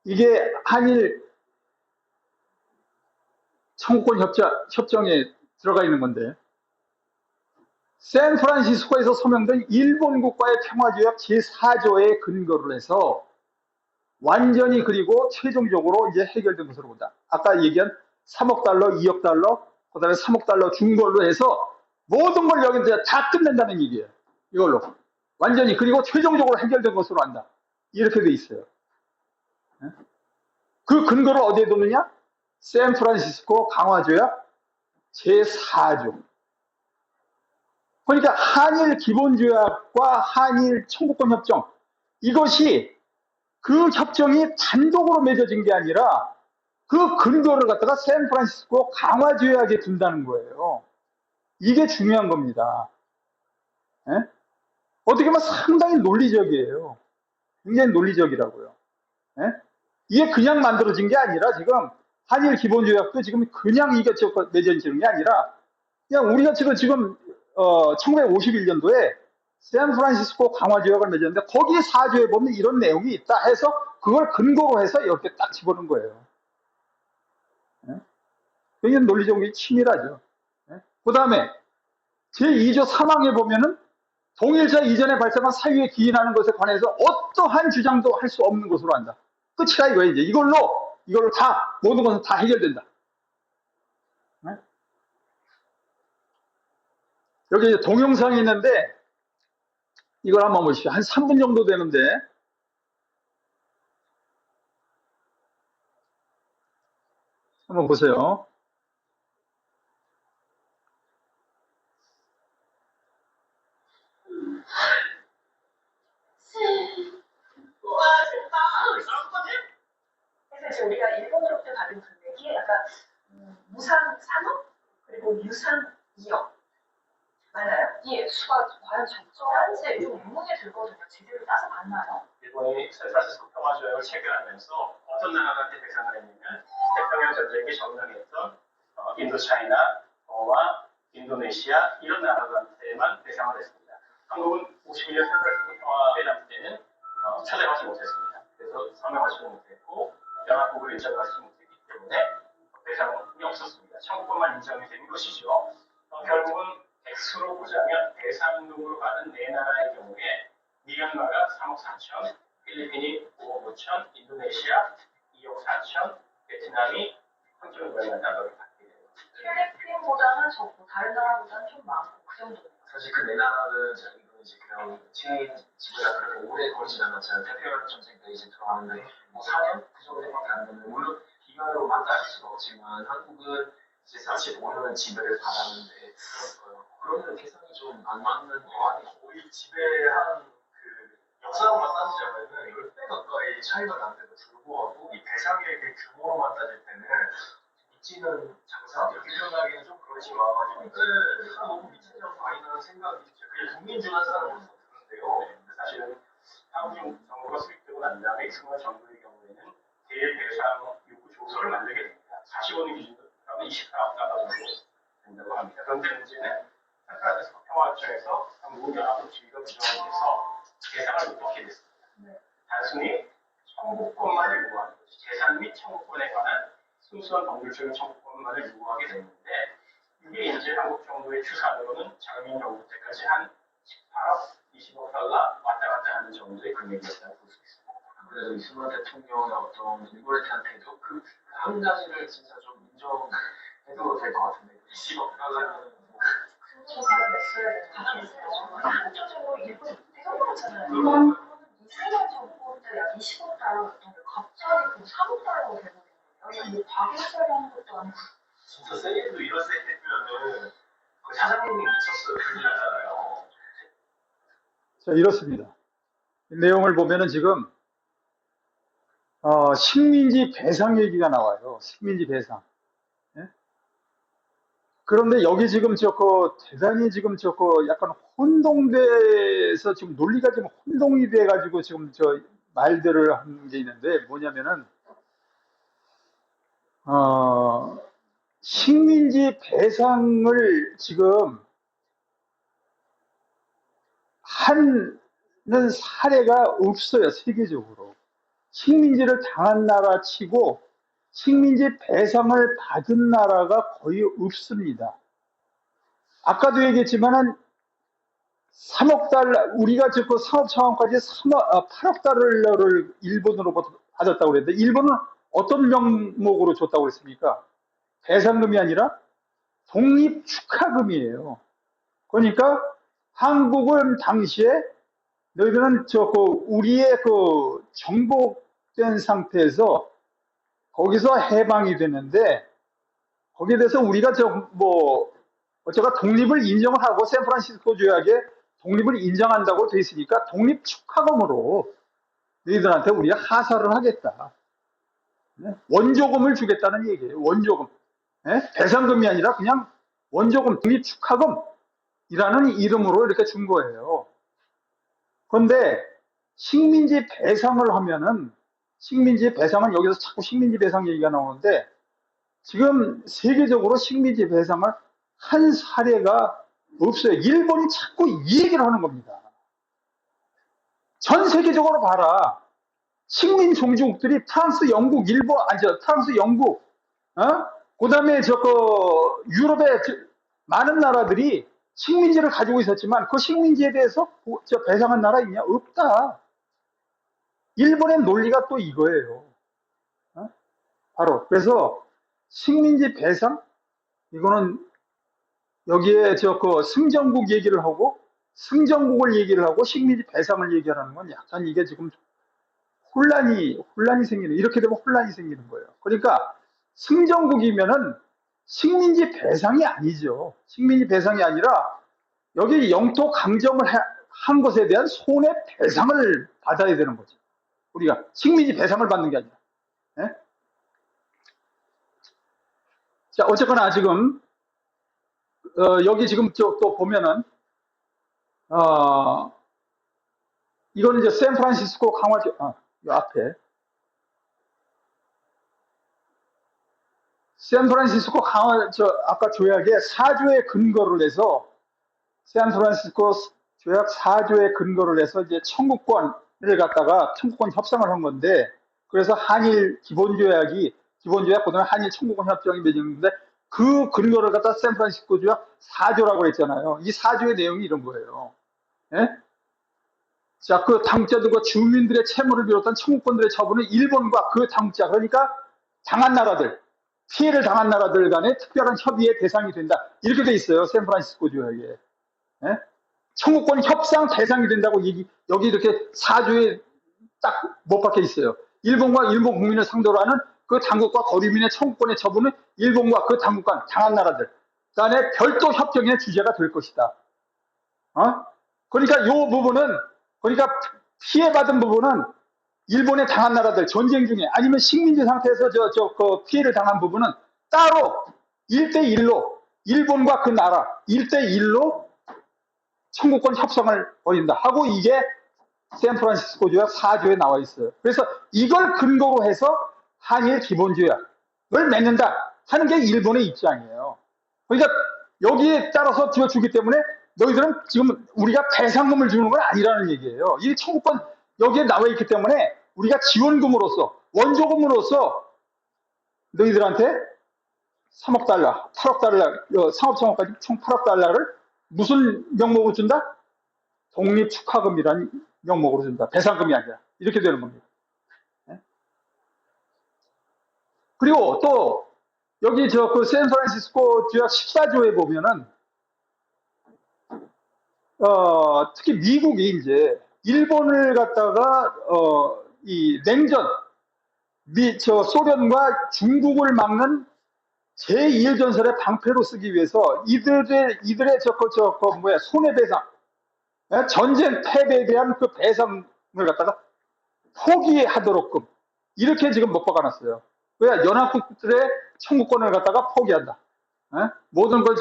이게 한일 청구권 협정에 들어가 있는 건데, 샌프란시스코에서 서명된 일본국과의 평화조약 제4조에 근거를 해서 완전히 그리고 최종적으로 이제 해결된 것으로 본다. 아까 얘기한 3억 달러, 2억 달러, 그다음에 3억 달러 준 걸로 해서 모든 걸 여기 이제 다 끝낸다는 얘기예요. 이걸로 완전히 그리고 최종적으로 해결된 것으로 한다. 이렇게 돼 있어요. 그 근거를 어디에 뒀느냐? 샌프란시스코 강화조약 제4조. 그러니까 한일 기본조약과 한일 청구권 협정 이것이 그 협정이 단독으로 맺어진 게 아니라 그 근거를 갖다가 샌프란시스코 강화조약에 둔다는 거예요. 이게 중요한 겁니다. 예? 어떻게 보면 상당히 논리적이에요. 굉장히 논리적이라고요. 예? 이게 그냥 만들어진 게 아니라 지금 한일 기본조약도 지금 그냥 이게 맺어지는 게 아니라 그냥 우리가 지금 1951년도에 샌프란시스코 강화조약을 맺었는데 거기 4조에 보면 이런 내용이 있다 해서 그걸 근거로 해서 이렇게 딱 집어넣은 거예요. 굉장히 논리적으로 치밀하죠. 그 다음에 제2조 3항에 보면은 동일자 이전에 발생한 사유에 기인하는 것에 관해서 어떠한 주장도 할 수 없는 것으로 한다. 끝이다 이거예요. 이제 이걸로 다 모든 것은 다 해결된다. 여기 이제 동영상이 있는데 이걸 한번 보십시오. 한 3분 정도 되는데 한번 보세요. 그래서 이제 우리가 일본으로부터 받은 금액이 약간 무상 3억 그리고 유상 2억 맞나요? 이 액수가 과연 적절한지 좀 의문이 들거든요. 제대로 따서 봤나요? 일본이 샌프란시스코 평화조약을 체결하면서 어떤 나라한테 배상을 했냐면 태평양 전쟁에 전락했던 인도차이나, 버마, 인도네시아 이런 나라들한테만 배상을 했습니다. 한국은 51년 샌프란시스코 평화회담 때는 초대하지 못했습니다. 그래서 서명하지 못했고 연합국을 인정하지 못했기 때문에 배상이 없었습니다. 청구권만 인정이 된 것이죠. 결국은 액수로 보자면 배상금으로 받은 네 나라의 경우에 미얀마가 3억 4천, 필리핀이 5억 5천, 인도네시아 2억 4천, 베트남이 3.5만 달러를 받게 됩니다. 필리핀보다는 적고 다른 나라보다는 좀 많고 그 정도네요. 사실 그 네 나라는 자기도 이제 그냥 지배가 그렇게 오래 걸리진 않았잖아요. 태평양 전쟁 때 이제 들어가는데 뭐 4년 그 정도밖에 안 되는 물론 비교로만 따질 수는 없지만 한국은 이제 45년을 지배를 받았는데 그러면 계산이 좀 안 맞는 거 아니에요? 거의 지배한 그 역사로만 따지자면은 10배 가까이 차이가 나는데도 불구하고 이 배상의 그 규모로만 따질 때는 미치는 장사 이렇게 표현하기는 좀 그렇지만 너무 미치는 장사 아니라는 생각이 그냥 국민주한 사람으로서 드는데요. 사실은 한국 정부가 수립되고 난 다음에 익승만 정부의 경우에는 대배상 요구 조서를 만들게 됩니다. 45년 기준으로 그러면 24억 달러 정도 된다고 합니다. 그런데 문제는 샌프란시스코 평화협정에서 한국은 연합국 지위가 부정이 돼서 배상을 못 받게 됐습니다. 단순히 청구권만을 요구하는 거죠. 재산 및 청구권에 관한 순수한 법률적인 청구권만을 요구하게 됐는데 이게 이제 한국 정부의 추산으로는 장민 정부 때까지 한 18억, 20억 달러 왔다 갔다 하는 정도의 금액이었다고 볼 수 있습니다. 그래도 이승만 대통령의 어떤 일본한테도 그 한 가지를 진짜 좀 인정해도 될 것 같은데 20억 달러는 저 사람 냈어야 한쪽으로 일본 되게 많잖아요. 이승만 정권 때 약 20억 달러였는데 갑자기 그 3억 달러가 되버린 거예요. 이거 뭐 과격하게 하는 것도 아니고. 진짜 세계도 이런 세 했으면은 그 사장님이 미쳤어요. 그러잖아요. 자, 이렇습니다. 이 내용을 보면은 지금 식민지 배상 얘기가 나와요. 식민지 배상. 예? 그런데 여기 지금 대단히 지금 약간 혼동돼서 지금 논리가 지금 혼동이 돼가지고 지금 말들을 하는 게 있는데 뭐냐면은 식민지 배상을 지금 하는 사례가 없어요. 세계적으로. 식민지를 당한 나라 치고 식민지 배상을 받은 나라가 거의 없습니다. 아까도 얘기했지만은 3억 달러, 우리가 그 상업 차원까지 8억 달러를 일본으로부터 받았다고 그랬는데 일본은 어떤 명목으로 줬다고 그랬습니까? 배상금이 아니라 독립축하금이에요. 그러니까 한국은 당시에 너희들은 우리의 정복된 상태에서 거기서 해방이 되는데 거기에 대해서 우리가 어쩌가 독립을 인정을 하고 샌프란시스코 조약에 독립을 인정한다고 돼 있으니까 독립 축하금으로 너희들한테 우리가 하사를 하겠다. 원조금을 주겠다는 얘기예요. 원조금. 배상금이 아니라 그냥 원조금, 독립 축하금이라는 이름으로 이렇게 준 거예요. 그런데 식민지 배상을 하면은 식민지 배상은 여기서 자꾸 식민지 배상 얘기가 나오는데 지금 세계적으로 식민지 배상을 한 사례가 없어요. 일본이 자꾸 이 얘기를 하는 겁니다. 전 세계적으로 봐라. 식민 종주국들이 프랑스, 영국, 일본, 프랑스, 영국, 그 다음에 유럽의 많은 나라들이 식민지를 가지고 있었지만 그 식민지에 대해서 배상한 나라 있냐? 없다. 일본의 논리가 또 이거예요. 바로. 그래서 식민지 배상? 이거는 여기에 승전국 얘기를 하고 승전국을 얘기를 하고 식민지 배상을 얘기하는 건 약간 이게 지금 혼란이 생기는, 이렇게 되면 혼란이 생기는 거예요. 그러니까 승전국이면은 식민지 배상이 아니죠. 식민지 배상이 아니라 여기 영토 강점을 한 것에 대한 손해배상을 받아야 되는 거죠. 우리가 식민지 배상을 받는 게 아니라. 네? 자, 어쨌거나 지금 여기 지금 또 보면은 이거는 이제 샌프란시스코 강화 요 앞에 샌프란시스코 강화 아까 조약의 4조의 근거를 해서 샌프란시스코 조약 4조의 근거를 해서 이제 청구권을 갖다가 청구권 협상을 한 건데 그래서 한일 기본조약 그다음에 한일 청구권 협정이 맺었는데 그 근거를 갖다 샌프란시스코 조약 4조라고 했잖아요. 이 4조의 내용이 이런 거예요. 예? 자, 그 당자들과 주민들의 채무를 비롯한 청구권들의 처분은 일본과 그 당자, 그러니까 당한 나라들, 피해를 당한 나라들 간의 특별한 협의의 대상이 된다. 이렇게 돼 있어요. 샌프란시스코 조약에. 예? 청구권 협상 대상이 된다고 여기 이렇게 4조에 딱 못 박혀 있어요. 일본과 일본 국민을 상대로 하는 그 당국과 거류민의 청구권의 처분은 일본과 그 당국 간 당한 나라들 간의 별도 협정의 주제가 될 것이다. 그러니까 요 부분은, 그러니까 피해받은 부분은 일본에 당한 나라들, 전쟁 중에 아니면 식민지 상태에서 그 피해를 당한 부분은 따로 1대1로 일본과 그 나라 1대1로 청구권 협상을 벌인다 하고 이게 샌프란시스코 조약 4조에 나와 있어요. 그래서 이걸 근거로 해서 한일 기본조약을 맺는다 하는 게 일본의 입장이에요. 그러니까 여기에 따라서 주기 때문에 너희들은 지금 우리가 배상금을 주는 건 아니라는 얘기예요. 이 청구권 여기에 나와 있기 때문에 우리가 지원금으로서 원조금으로서 너희들한테 3억 달러, 8억 달러, 상업 청구까지 총 8억 달러를 무슨 명목으로 준다? 독립 축하금이라는 명목으로 준다. 배상금이 아니라. 이렇게 되는 겁니다. 그리고 또 여기 그 샌프란시스코 조약 14조에 보면은 특히 미국이 이제 일본을 갖다가 이 냉전 소련과 중국을 막는 제2일전설의 방패로 쓰기 위해서 이들의 손해배상, 전쟁 패배에 대한 그 배상을 갖다가 포기하도록끔 이렇게 지금 못 박아놨어요. 왜? 연합국들의 청구권을 갖다가 포기한다. 모든 걸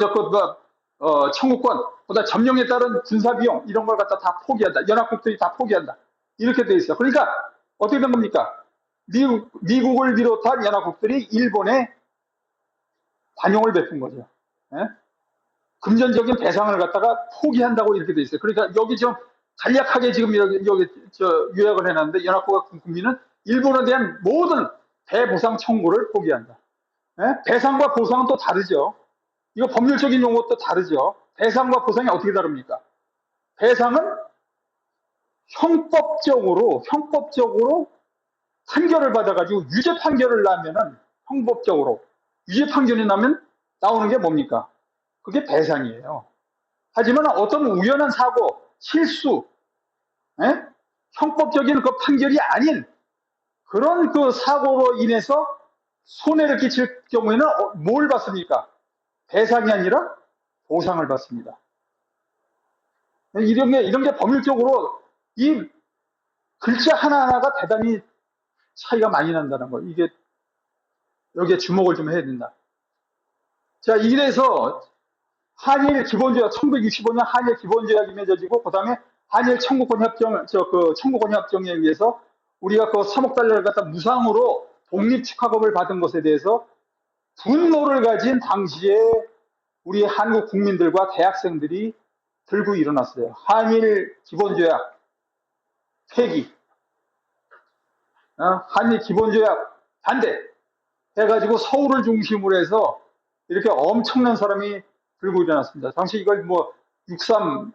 청구권, 보다 점령에 따른 군사비용 이런 걸 갖다 다 포기한다. 연합국들이 다 포기한다. 이렇게 돼 있어요. 그러니까 어떻게 된 겁니까? 미국을 비롯한 연합국들이 일본에 관용을 베푼 거죠. 금전적인 배상을 갖다가 포기한다고 이렇게 돼 있어요. 그러니까 여기 좀 간략하게 지금 여기 요약을 해놨는데 연합국과 국민은 일본에 대한 모든 배보상 청구를 포기한다. 배상과 보상은 또 다르죠. 이거 법률적인 용어도 다르죠. 배상과 보상이 어떻게 다릅니까? 배상은 형법적으로 판결을 받아가지고 유죄 판결을 나면은 형법적으로 유죄 판결이 나면 나오는 게 뭡니까? 그게 배상이에요. 하지만 어떤 우연한 사고, 실수, 예? 형법적인 그 판결이 아닌 그런 그 사고로 인해서 손해를 끼칠 경우에는 뭘 받습니까? 배상이 아니라 보상을 받습니다. 이런 게 법률적으로 이 글자 하나하나가 대단히 차이가 많이 난다는 거. 이게 여기에 주목을 좀 해야 된다. 자, 이래서 한일 기본조약 1965년 한일 기본조약이 맺어지고 그다음에 한일 청구권 협정 청구권 협정에 의해서 우리가 그 3억 달러를 갖다 무상으로 독립 축하금을 받은 것에 대해서 분노를 가진 당시에 우리 한국 국민들과 대학생들이 들고 일어났어요. 한일 기본조약 폐기, 한일 기본조약 반대 해가지고 서울을 중심으로 해서 이렇게 엄청난 사람이 들고 일어났습니다. 당시 이걸 뭐 63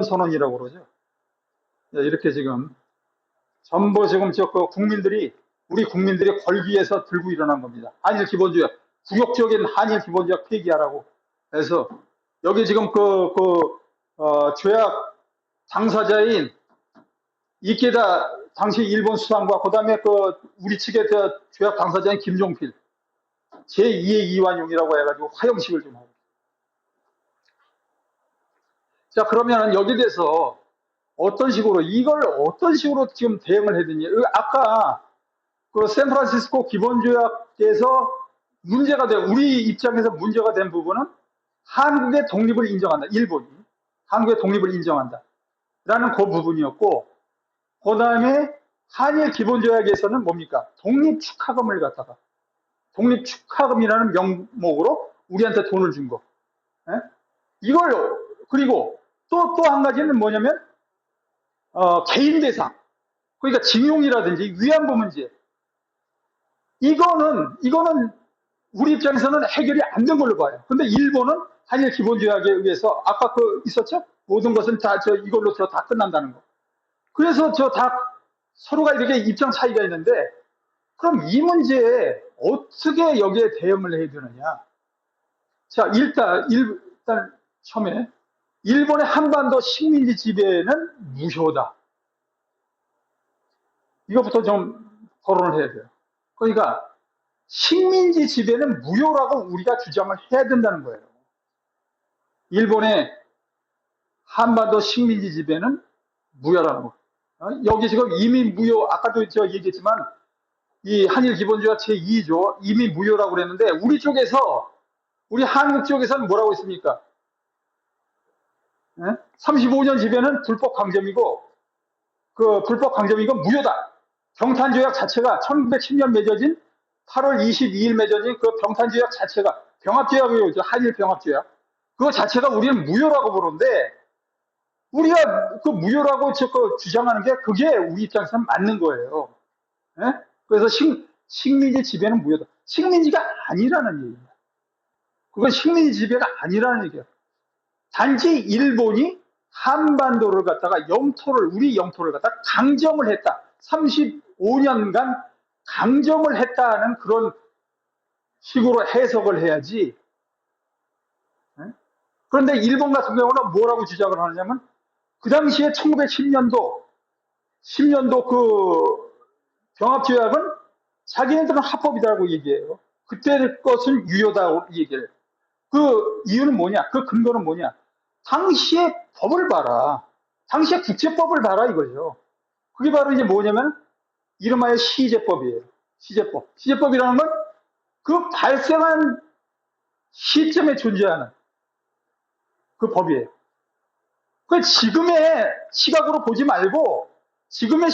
선언이라고 그러죠. 이렇게 지금 전부 지금 우리 국민들이 걸기에서 들고 일어난 겁니다. 한일 기본조약, 굴욕적인 한일 기본조약 폐기하라고 해서 여기 지금 조약 당사자인 이케다 당시 일본 수상과 그다음에 우리 측의 조약 당사자인 김종필 제2의 이완용이라고 해가지고 화형식을 좀 하고. 자, 그러면 여기에 대해서 이걸 어떤 식으로 지금 대응을 해야 되냐. 아까 그 샌프란시스코 기본조약에서 우리 입장에서 문제가 된 부분은 한국의 독립을 인정한다. 일본이. 한국의 독립을 인정한다. 라는 그 부분이었고, 그 다음에 한일 기본조약에서는 뭡니까? 독립축하금을 갖다가. 독립축하금이라는 명목으로 우리한테 돈을 준 거. 그리고 또 한 가지는 뭐냐면, 개인 대상. 그러니까 징용이라든지 위안부 문제. 이거는 우리 입장에서는 해결이 안 된 걸로 봐요. 근데 일본은 한일 기본조약에 의해서 아까 있었죠? 모든 것은 다 이걸로 다 끝난다는 거. 그래서 다 서로가 이렇게 입장 차이가 있는데 그럼 이 문제에 어떻게 여기에 대응을 해야 되느냐? 자, 일단 처음에 일본의 한반도 식민지 지배는 무효다. 이것부터 좀 토론을 해야 돼요. 그러니까 식민지 지배는 무효라고 우리가 주장을 해야 된다는 거예요. 일본의 한반도 식민지 지배는 무효라는 거. 여기 지금 이미 무효, 아까도 얘기했지만 이 한일 기본조약 제2조 이미 무효라고 그랬는데 우리 한국 쪽에서는 뭐라고 했습니까? 35년 지배는 불법 강점이고 불법 강점이고 무효다. 병탄조약 자체가 1910년 맺어진 8월 22일 맺어진 그 병탄조약 자체가 병합조약이죠. 한일 병합조약. 그거 자체가 우리는 무효라고 보는데 우리가 무효라고 주장하는 게 그게 우리 입장에서는 맞는 거예요. 그래서 식민지 지배는 무효다. 식민지가 아니라는 얘기입니다. 그건 식민지 지배가 아니라는 얘기예요. 단지 일본이 한반도를 갖다가 우리 영토를 갖다가 강점을 했다. 35년간 강점을 했다는 그런 식으로 해석을 해야지. 그런데 일본 같은 경우는 뭐라고 주장을 하느냐면 그 당시에 1910년도 병합조약은 자기네들은 합법이다라고 얘기해요. 그때 것은 유효다고 얘기해요. 그 이유는 뭐냐? 그 근거는 뭐냐? 당시의 법을 봐라. 당시의 국제법을 봐라 이거죠. 그게 바로 이제 뭐냐면 이름하여 시제법이에요. 시제법이라는 건 그 발생한 시점에 존재하는 그 법이에요. 그 지금의 시각으로 보지 말고 지금의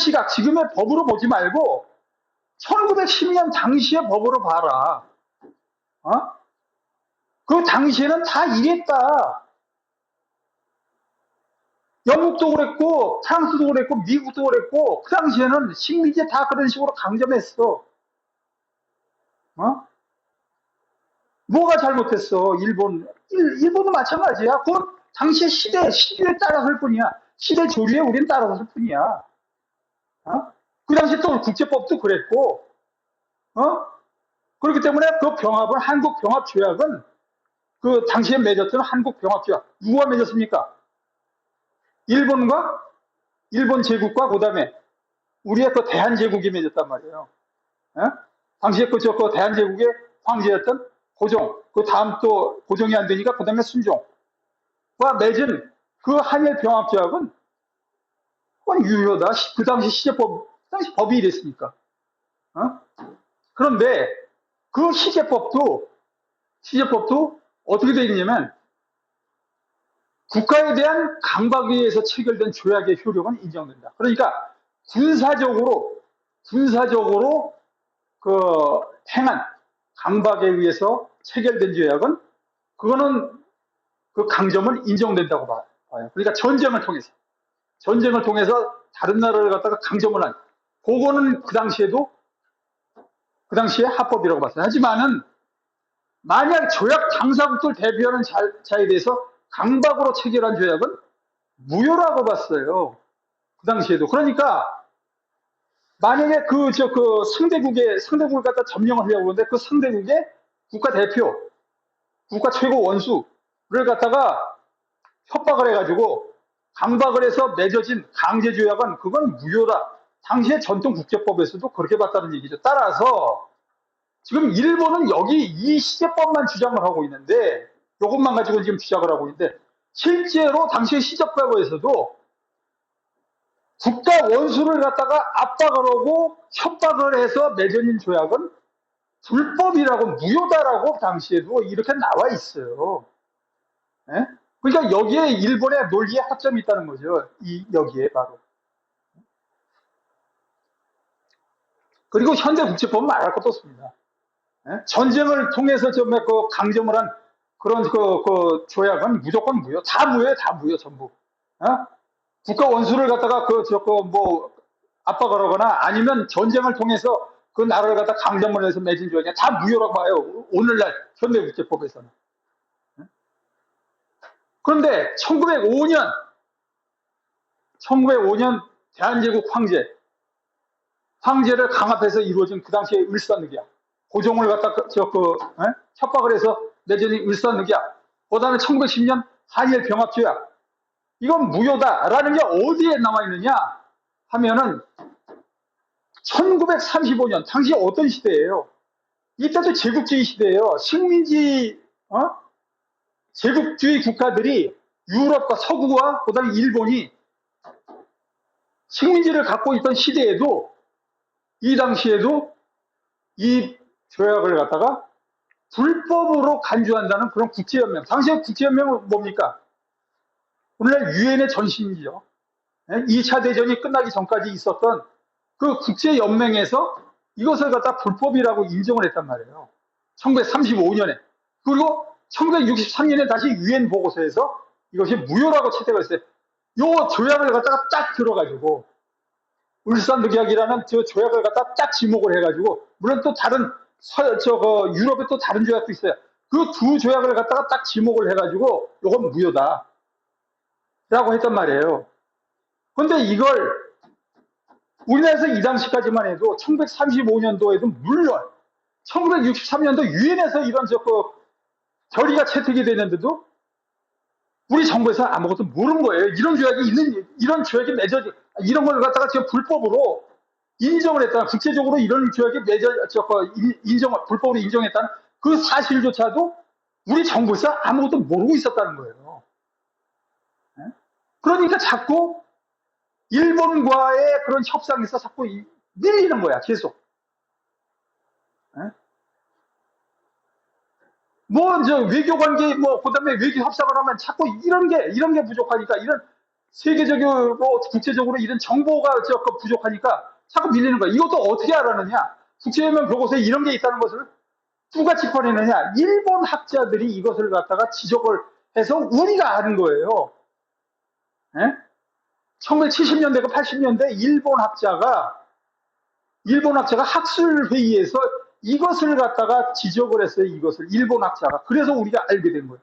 법으로 보지 말고 1910년 당시의 법으로 봐라. 그 당시에는 다 이랬다. 영국도 그랬고 프랑스도 그랬고 미국도 그랬고 그 당시에는 식민지 다 그런 식으로 강점했어. 뭐가 잘못했어? 일본도 마찬가지야. 그건 당시의 시대에 따라서 할 뿐이야. 시대 조류에 우린 따라서 할 뿐이야. 그 당시 또 국제법도 그랬고, 그렇기 때문에 그 병합은, 한국병합조약은 그 당시에 맺었던 한국병합조약, 누가 맺었습니까? 일본 제국과 그 다음에 우리의 그 대한제국이 맺었단 말이에요. 당시에 그 대한제국의 황제였던 고종, 그 다음 또 고종이 안 되니까 그 다음에 순종과 맺은 그 한일 병합조약은 그건 유효다. 그 당시 시제법, 그 당시 법이 이랬으니까. 그런데 그 시제법도 어떻게 되어 있냐면 국가에 대한 강박에 의해서 체결된 조약의 효력은 인정된다. 그러니까 군사적으로 그 행한 강박에 의해서 체결된 조약은 그거는 그 강점은 인정된다고 봐요. 그러니까 전쟁을 통해서 다른 나라를 갖다가 강점을 한 그거는 그 당시에 합법이라고 봤어요. 하지만은 만약 조약 당사국들 대표하는 자에 대해서 강박으로 체결한 조약은 무효라고 봤어요. 그 당시에도. 그러니까 만약에 그 상대국을 갖다 점령을 하려고 하는데 그 상대국의 국가대표, 국가 최고 원수를 갖다가 협박을 해가지고 강박을 해서 맺어진 강제조약은 그건 무효다. 당시의 전통 국제법에서도 그렇게 봤다는 얘기죠. 따라서 지금 일본은 여기 이 시제법만 주장을 하고 있는데 이것만 가지고 지금 주장을 하고 있는데 실제로 당시의 시제법에서도 국가 원수를 갖다가 압박을 하고 협박을 해서 맺어진 조약은 불법이라고 무효다라고 당시에도 이렇게 나와 있어요. 예? 그러니까 여기에 일본의 논리에 하점이 있다는 거죠. 여기에 바로. 그리고 현대 국제법은 말할 것도 없습니다. 예? 전쟁을 통해서 그 강점을 한 그런 그 조약은 무조건 무효. 다 무효예요, 다 무효, 전부. 국가 원수를 갖다가 압박을 하거나 아니면 전쟁을 통해서 그 나라를 갖다 강점을 해서 맺은 조약이 다 무효라고 봐요. 오늘날 현대 국제법에서는. 그런데 1905년 대한제국 황제를 강압해서 이루어진 그 당시의 을사늑약, 고종을 갖다 협박을 해서 맺은 을사늑약, 그 다음에 1910년 한일 병합조약, 이건 무효다라는 게 어디에 나와 있느냐 하면은 1935년, 당시 어떤 시대예요? 이때도 제국주의 시대예요. 식민지, 제국주의 국가들이 유럽과 서구와 그 다음에 일본이 식민지를 갖고 있던 시대에도 이 당시에도 이 조약을 갖다가 불법으로 간주한다는 그런 국제연맹. 당시의 국제연맹은 뭡니까? 오늘날 유엔의 전신이죠. 2차 대전이 끝나기 전까지 있었던 그 국제연맹에서 이것을 갖다 불법이라고 인정을 했단 말이에요. 1935년에. 그리고 1963년에 다시 유엔 보고서에서 이것이 무효라고 채택을 했어요. 요 조약을 갖다가 딱 들어가지고 울산늑약이라는 저 조약을 갖다 딱 지목을 해가지고 물론 또 다른 유럽에 또 다른 조약도 있어요. 그 두 조약을 갖다가 딱 지목을 해가지고 요건 무효다 라고 했단 말이에요. 근데 이걸 우리나라에서 이 당시까지만 해도 1935년도에도 물론 1963년도 유엔에서 이런 결의가 채택이 됐는데도 우리 정부에서 아무것도 모르는 거예요. 이런 조약이 맺어진, 이런 걸 갖다가 지금 불법으로 인정을 했다는, 국제적으로 이런 조약이 불법으로 인정했다는 그 사실조차도 우리 정부에서 아무것도 모르고 있었다는 거예요. 그러니까 자꾸 일본과의 그런 협상에서 자꾸 밀리는 거야, 계속. 외교관계, 그 다음에 외교 협상을 하면 자꾸 이런 게 부족하니까, 이런 세계적으로, 국제적으로 이런 정보가 부족하니까 자꾸 밀리는 거야. 이것도 어떻게 알았느냐? 국제연맹 보고서에 이런 게 있다는 것을 누가 짚어내느냐? 일본 학자들이 이것을 갖다가 지적을 해서 우리가 아는 거예요. 1970년대가 80년대 일본 학자가 학술회의에서 이것을 갖다가 지적을 했어요. 이것을 일본 학자가. 그래서 우리가 알게 된 거예요.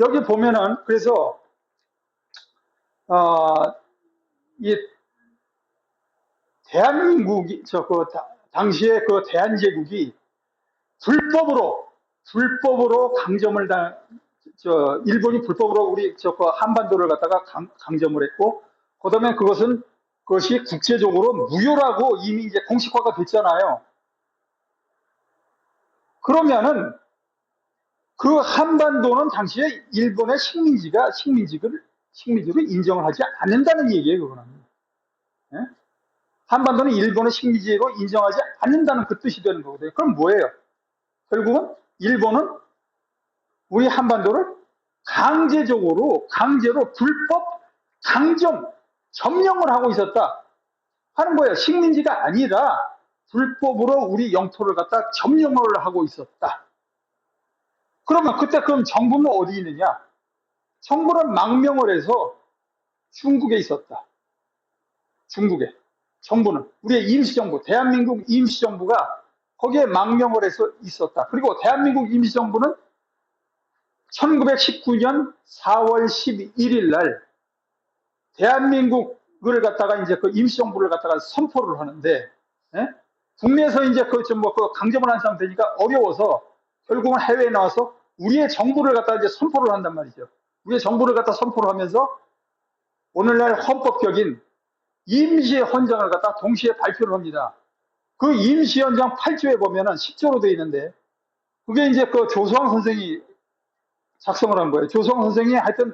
여기 보면은, 그래서, 이 대한민국이, 당시에 그 대한제국이 불법으로 강점을 일본이 불법으로 우리 그 한반도를 갖다가 강점을 했고, 그 다음에 그것이 국제적으로 무효라고 이미 이제 공식화가 됐잖아요. 그러면은 그 한반도는 당시에 일본의 식민지를 인정을 하지 않는다는 얘기예요, 그거는. 예? 한반도는 일본의 식민지로 인정하지 않는다는 그 뜻이 되는 거거든요. 그럼 뭐예요? 결국은 일본은 우리 한반도를 강제로 불법 점령을 하고 있었다 하는 거예요. 식민지가 아니라 불법으로 우리 영토를 갖다 점령을 하고 있었다. 그러면 그럼 정부는 어디 있느냐? 정부는 망명을 해서 중국에 있었다. 중국에. 정부는 우리의 임시정부, 대한민국 임시정부가 거기에 망명을 해서 있었다. 그리고 대한민국 임시정부는 1919년 4월 11일 날 대한민국을 갖다가 이제 그 임시정부를 갖다가 선포를 하는데, 예? 국내에서 이제 그 강점을 한 상황 되니까 어려워서 결국은 해외에 나와서 우리의 정부를 갖다가 이제 선포를 한단 말이죠. 우리의 정부를 갖다 선포를 하면서 오늘날 헌법격인 임시헌장을 갖다 동시에 발표를 합니다. 그 임시헌장 8조에 보면은 10조로 되어 있는데, 그게 이제 그 조성황 선생이 작성을 한 거예요. 조성황 선생이 하여튼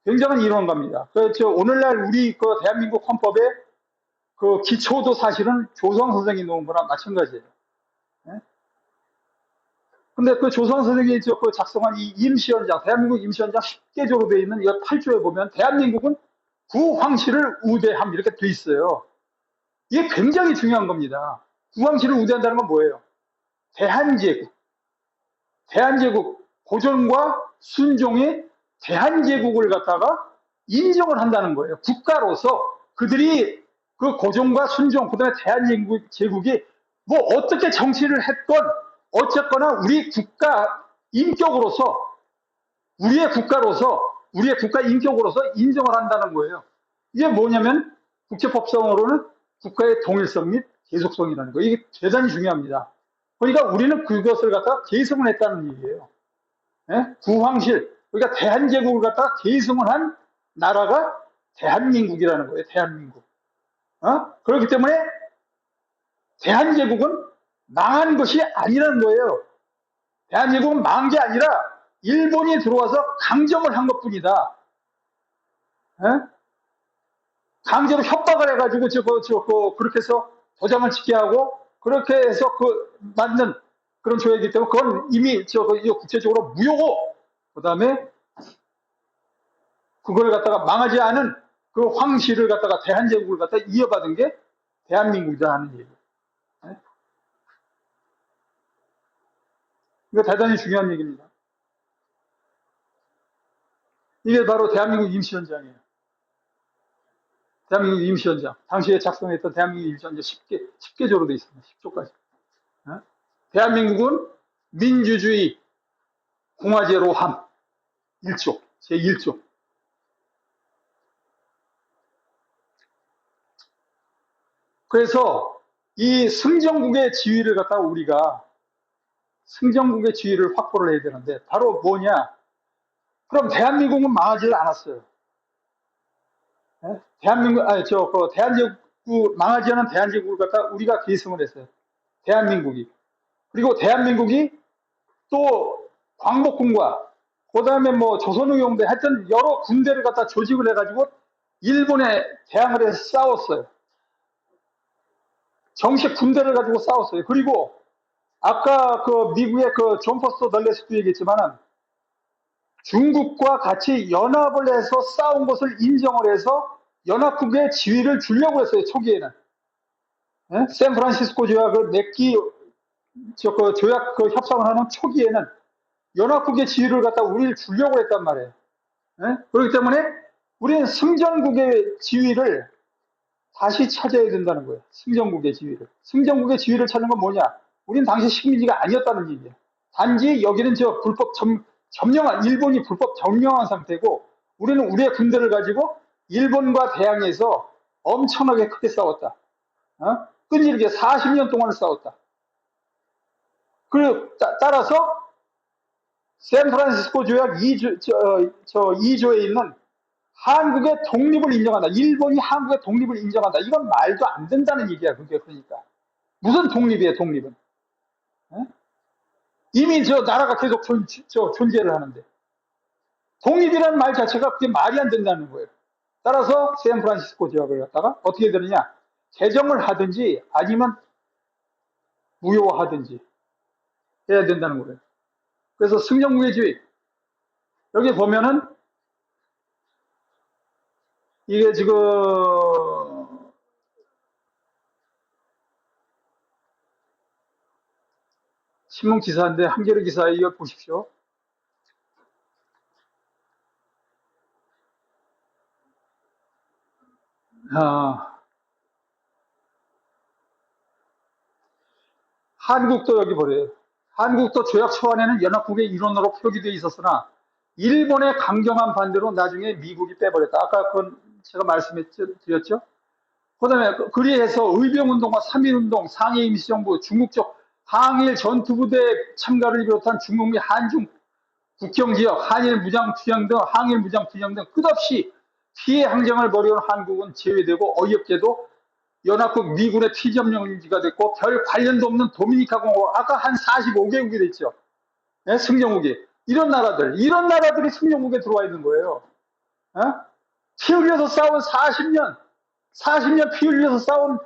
굉장한 일원가입니다. 오늘날 우리 그 대한민국 헌법의 그 기초도 사실은 조성황 선생이 놓은 거랑 마찬가지예요. 예? 근데 그 조성황 선생이 그 작성한 이 임시헌장, 대한민국 임시헌장 10개조로 되어 있는 이 8조에 보면 대한민국은 구황씨를 우대함 이렇게 돼 있어요. 이게 굉장히 중요한 겁니다. 구황씨를 우대한다는 건 뭐예요? 대한제국, 고전과 순종의 대한제국을 갖다가 인정을 한다는 거예요. 국가로서 그들이 그 고전과 순종, 그 다음에 대한제국이 뭐 어떻게 정치를 했건 어쨌거나 우리 국가 인격으로서, 우리의 국가 인격으로서 인정을 한다는 거예요. 이게 뭐냐면 국제법상으로는 국가의 통일성 및 계속성이라는 거예요. 이게 대단히 중요합니다. 그러니까 우리는 그것을 갖다가 계승을 했다는 얘기예요. 예? 구황실, 그러니까 대한제국을 갖다가 계승을 한 나라가 대한민국이라는 거예요. 대한민국. 그렇기 때문에 대한제국은 망한 것이 아니라는 거예요. 대한제국은 망한 게 아니라 일본이 들어와서 강점을 한 것뿐이다. 예? 강제로 협박을 해가지고 그렇게 해서 도장을 찍게 하고 그렇게 해서 만든 그런 조약이기 때문에 그건 이미 국제적으로 무효고, 그 다음에 그걸 갖다가 망하지 않은 그 황실을 갖다가 대한제국을 갖다가 이어받은 게 대한민국이다 하는 얘기예요. 네? 이거 대단히 중요한 얘기입니다. 이게 바로 대한민국 임시헌장이에요. 대한민국 임시헌장. 당시에 작성했던 대한민국 임시헌장 10개조로 되어 있습니다. 10조까지. 대한민국은 민주주의 공화제로 함. 1조. 제1조. 그래서 이 승전국의 지위를 갖다가 우리가 승전국의 지위를 확보를 해야 되는데 바로 뭐냐? 그럼 대한민국은 망하지 않았어요. 대한제국 망하지 않은 대한제국을 갖다 우리가 계승을 했어요. 대한민국이. 그리고 대한민국이 또 광복군과 그다음에 조선의용대 하여튼 여러 군대를 갖다 조직을 해가지고 일본에 대항을 해서 싸웠어요. 정식 군대를 가지고 싸웠어요. 그리고 아까 미국의 존 포스터 널레스도 얘기했지만은 중국과 같이 연합을 해서 싸운 것을 인정을 해서 연합국의 지위를 주려고 했어요. 초기에는. 예? 샌프란시스코 조약을 맺기 조약 협상을 하는 초기에는 연합국의 지위를 갖다 우리를 주려고 했단 말이에요. 예? 그렇기 때문에 우리는 승전국의 지위를 다시 찾아야 된다는 거예요. 승전국의 지위를. 승전국의 지위를 찾는 건 뭐냐? 우리는 당시 식민지가 아니었다는 얘기예요. 단지 여기는 불법 점령한, 일본이 불법 점령한 상태고, 우리는 우리의 군대를 가지고 일본과 대항해서 엄청나게 크게 싸웠다. 끈질기게 40년 동안 싸웠다. 그리고 따라서 샌프란시스코 조약 2조에 있는 한국의 독립을 인정한다. 일본이 한국의 독립을 인정한다. 이건 말도 안 된다는 얘기야. 그게 그러니까. 무슨 독립이에요, 독립은? 이미 나라가 계속 존재를 하는데. 독립이라는 말 자체가 그게 말이 안 된다는 거예요. 따라서 샌프란시스코 조약을 갖다가 어떻게 되느냐. 개정을 하든지 아니면 무효화하든지 해야 된다는 거예요. 그래서 승용무게주의. 여기 보면은 이게 지금 신문 기사인데 한겨레 기사에 이거 보십시오. 한국도 여기 보래요. 한국도 조약 초안에는 연합국의 일원으로 표기되어 있었으나 일본의 강경한 반대로 나중에 미국이 빼버렸다. 아까 그건 제가 말씀드렸죠. 그다음에 그리해서 의병운동과 3.1운동, 상해 임시정부, 중국적 항일 전투부대 참가를 비롯한 중국 및 한중 국경지역, 한일 무장투쟁 등 항일 무장투쟁 등 끝없이 피해 항쟁을 벌여온 한국은 제외되고 어이없게도 연합국 미군의 피점령지가 됐고 별 관련도 없는 도미니카 공화국, 아까 한 45개국이 됐죠. 네, 승용국이. 이런 나라들이 승용국에 들어와 있는 거예요. 피 흘려서 싸운 40년 피 흘려서 싸운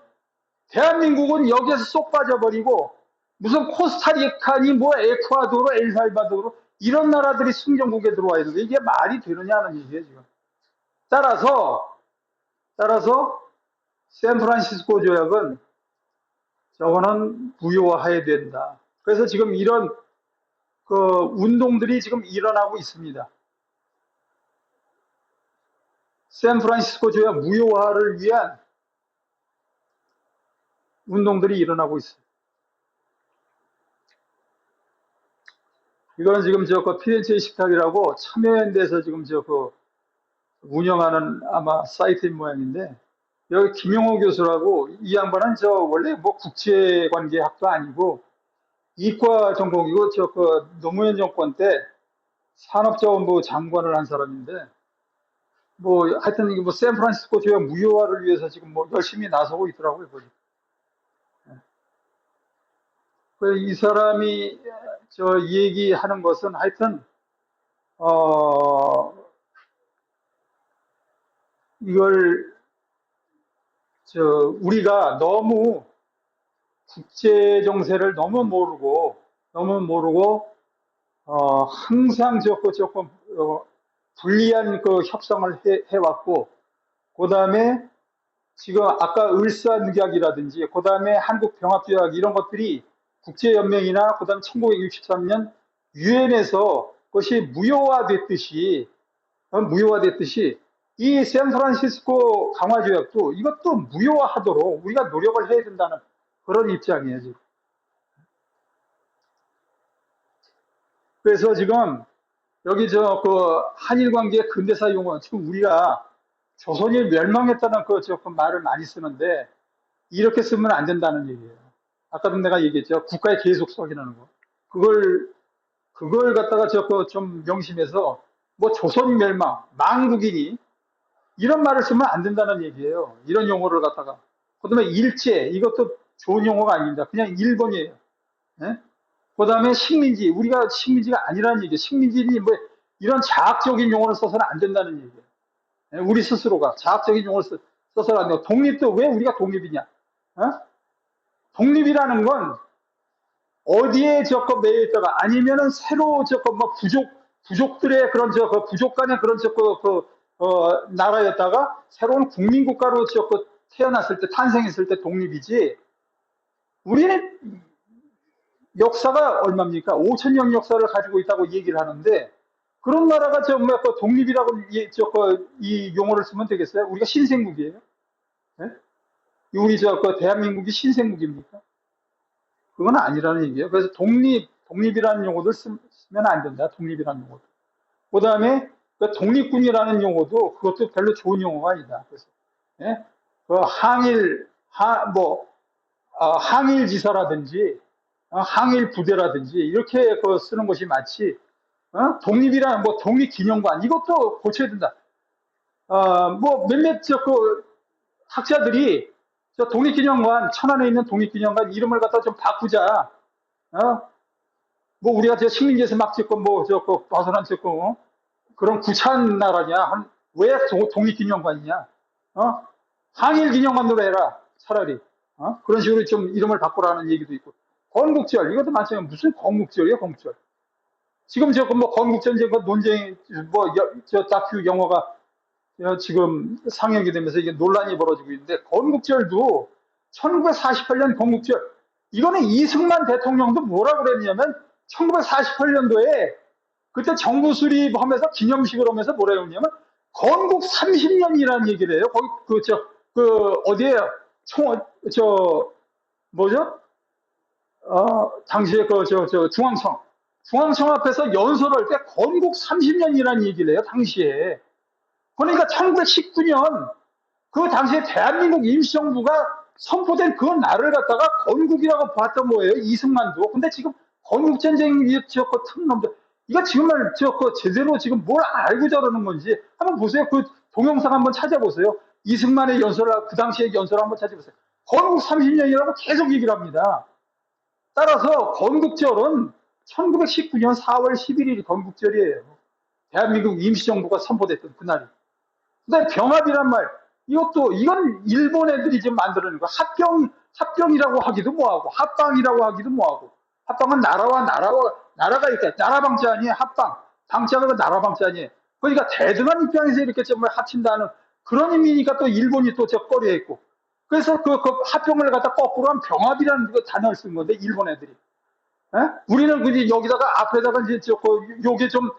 대한민국은 여기에서 쏙 빠져버리고 무슨 코스타리카니 뭐 에콰도르, 엘살바도르 이런 나라들이 승용국에 들어와 있는데 이게 말이 되느냐는 얘기예요, 지금. 따라서 샌프란시스코 조약은 저거는 무효화해야 된다. 그래서 지금 이런 운동들이 지금 일어나고 있습니다. 샌프란시스코 조약 무효화를 위한 운동들이 일어나고 있어요. 이거는 지금 피렌체 식탁이라고 참여연대에서 지금 운영하는 아마 사이트인 모양인데, 여기 김용호 교수라고, 이 양반은 원래 뭐 국제관계학도 아니고 이과 전공이고 노무현 정권 때 산업자원부 장관을 한 사람인데, 하여튼 이게 샌프란시스코 조약 무효화를 위해서 지금 열심히 나서고 있더라고요. 이 사람이 얘기하는 것은 하여튼 이걸 우리가 너무 국제 정세를 너무 모르고 항상 조금 불리한 협상을 해왔고, 그 다음에 지금 아까 을사늑약이라든지 그 다음에 한국병합조약 이런 것들이 국제연맹이나 그 다음에 1963년 유엔에서 그것이 무효화됐듯이 이 샌프란시스코 강화조약도 이것도 무효화하도록 우리가 노력을 해야 된다는 그런 입장이에요, 지금. 그래서 지금 여기 한일 관계 근대사 용어, 지금 우리가 조선이 멸망했다는 그 말을 많이 쓰는데 이렇게 쓰면 안 된다는 얘기예요. 아까도 내가 얘기했죠. 국가의 계속성이라는 거. 그걸 갖다가 좀 명심해서 조선 멸망, 망국이니 이런 말을 쓰면 안 된다는 얘기예요. 이런 용어를 갖다가. 그 다음에 일제, 이것도 좋은 용어가 아닙니다. 그냥 일본이에요. 네? 그 다음에 식민지, 우리가 식민지가 아니라는 얘기예요. 식민지니 이런 자학적인 용어를 써서는 안 된다는 얘기예요. 네? 우리 스스로가 자학적인 용어를 써서는 안 돼요. 독립도 왜 우리가 독립이냐? 독립이라는 건 어디에 매여 있다가 아니면은 새로 부족들의 그런 부족 간의 그런 나라였다가 새로운 국민국가로 태어났을 때, 탄생했을 때 독립이지. 우리는 역사가 얼마입니까? 5,000년 역사를 가지고 있다고 얘기를 하는데, 그런 나라가 독립이라고 이 용어를 쓰면 되겠어요? 우리가 신생국이에요? 네? 우리 대한민국이 신생국입니까? 그건 아니라는 얘기예요. 그래서 독립이라는 용어를 쓰면 안 된다. 독립이라는 용어도. 그 다음에 그 독립군이라는 용어도 그것도 별로 좋은 용어가 아니다. 그래서 예? 그 항일 지사라든지 항일 부대라든지 이렇게 그 쓰는 것이 마치 독립이란 뭐 독립기념관 이것도 고쳐야 된다. 뭐 몇몇 그 학자들이 저 독립기념관 천안에 있는 독립기념관 이름을 갖다 좀 바꾸자. 뭐 우리가 저 식민지에서 막 짓고 뭐 저 그 벗어난 짓고 그런 구차한 나라냐? 왜 독립기념관이냐? 항일기념관으로 해라 차라리. 그런 식으로 좀 이름을 바꾸라는 얘기도 있고. 건국절 이것도 마찬가지로 무슨 건국절이야 건국절. 지금 저 뭐 건국전쟁 그 논쟁 저 다큐 영화가 지금 상영이 되면서 이게 논란이 벌어지고 있는데 건국절도 1948년 건국절 이거는 이승만 대통령도 뭐라고 그랬냐면 1948년도에 그때 정부 수립하면서 기념식을 하면서 뭐라 그러냐면 건국 30년이라는 얘기를 해요. 거기 어디에요? 뭐죠? 당시에 중앙청 앞에서 연설할 때 건국 30년이라는 얘기를 해요. 당시에. 그러니까 1919년 그 당시에 대한민국 임시정부가 선포된 그 날을 갖다가 건국이라고 봤던 거예요. 이승만도. 근데 지금 건국전쟁 틈 놈들 이거 정말 제대로 지금 뭘 알고 저러는 건지 한번 보세요. 그 동영상 한번 찾아보세요. 이승만의 연설, 그 당시의 연설 한번 찾아보세요. 건국 30년이라고 계속 얘기를 합니다. 따라서 건국절은 1919년 4월 11일이 건국절이에요. 대한민국 임시정부가 선포됐던 그날이. 근데 병합이란 말, 이건 일본 애들이 지금 만들어낸 거. 합병이라고 하기도 뭐하고, 합방이라고 하기도 뭐하고. 합방은 나라가 있다. 나라방자 아니에요, 합방. 방자가 그 나라방자 아니에요. 그러니까 대등한 입장에서 이렇게 정말 합친다는 그런 의미니까 또 일본이 또 저 꺼려 했고. 그래서 그 합병을 갖다 거꾸로 한 병합이라는 그 단어를 쓴 건데, 일본 애들이. 에? 우리는 그지 여기다가 앞에다가 이제 요게 좀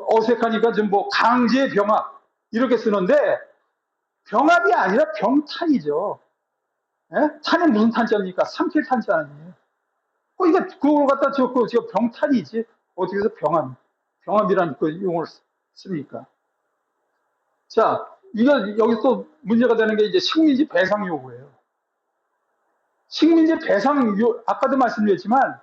어색하니까 좀 뭐 강제 병합 이렇게 쓰는데 병합이 아니라 병탄이죠. 에? 탄이 무슨 탄자입니까? 삼킬 탄자 아니에요. 이거 그걸 갖다 저 병탄이지 어떻게 해서 병합이라는 그 용어를 씁니까? 자, 여기서 또 문제가 되는 게 이제 식민지 배상 요구예요. 식민지 배상 아까도 말씀드렸지만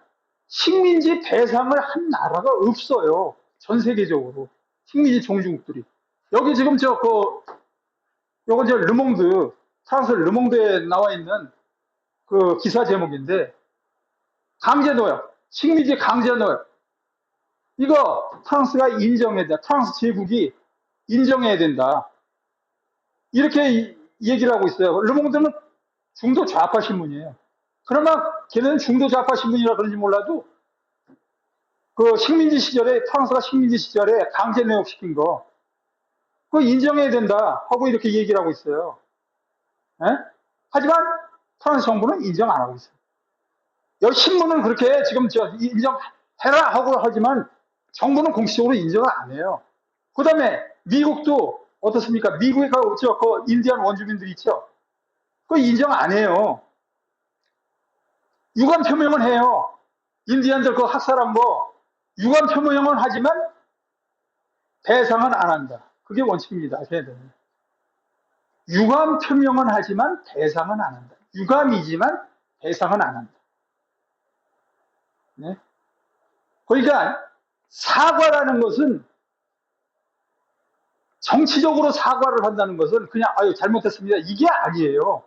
식민지 배상을 한 나라가 없어요. 전 세계적으로 식민지 종주국들이. 여기 지금 요건 르몽드 프랑스 르몽드에 나와 있는 그 기사 제목인데 강제 노역, 식민지 강제 노역. 이거 프랑스가 인정해야 된다. 프랑스 제국이 인정해야 된다. 이렇게 얘기를 하고 있어요. 르몽드는 중도 좌파 신문이에요. 그러나 걔네는 중도 좌파 신문이라 그런지 몰라도 그 식민지 시절에 프랑스가 식민지 시절에 강제 노역시킨 거 그거 인정해야 된다 하고 이렇게 얘기를 하고 있어요. 에? 하지만 프랑스 정부는 인정 안 하고 있어요. 여기 신문은 그렇게 지금 인정해라 하고 하지만 정부는 공식적으로 인정을 안 해요. 그 다음에 미국도 어떻습니까? 미국의 그 인디안 원주민들 있죠? 그거 인정 안 해요. 유감 표명은 해요. 인디안들 그 학살한 거 유감 표명은 하지만 배상은 안 한다. 그게 원칙입니다. 걔네들은. 유감 표명은 하지만 배상은 안 한다. 유감이지만 배상은 안 한다. 네? 그러니까 사과라는 것은 정치적으로 사과를 한다는 것은 그냥 아유 잘못했습니다. 이게 아니에요.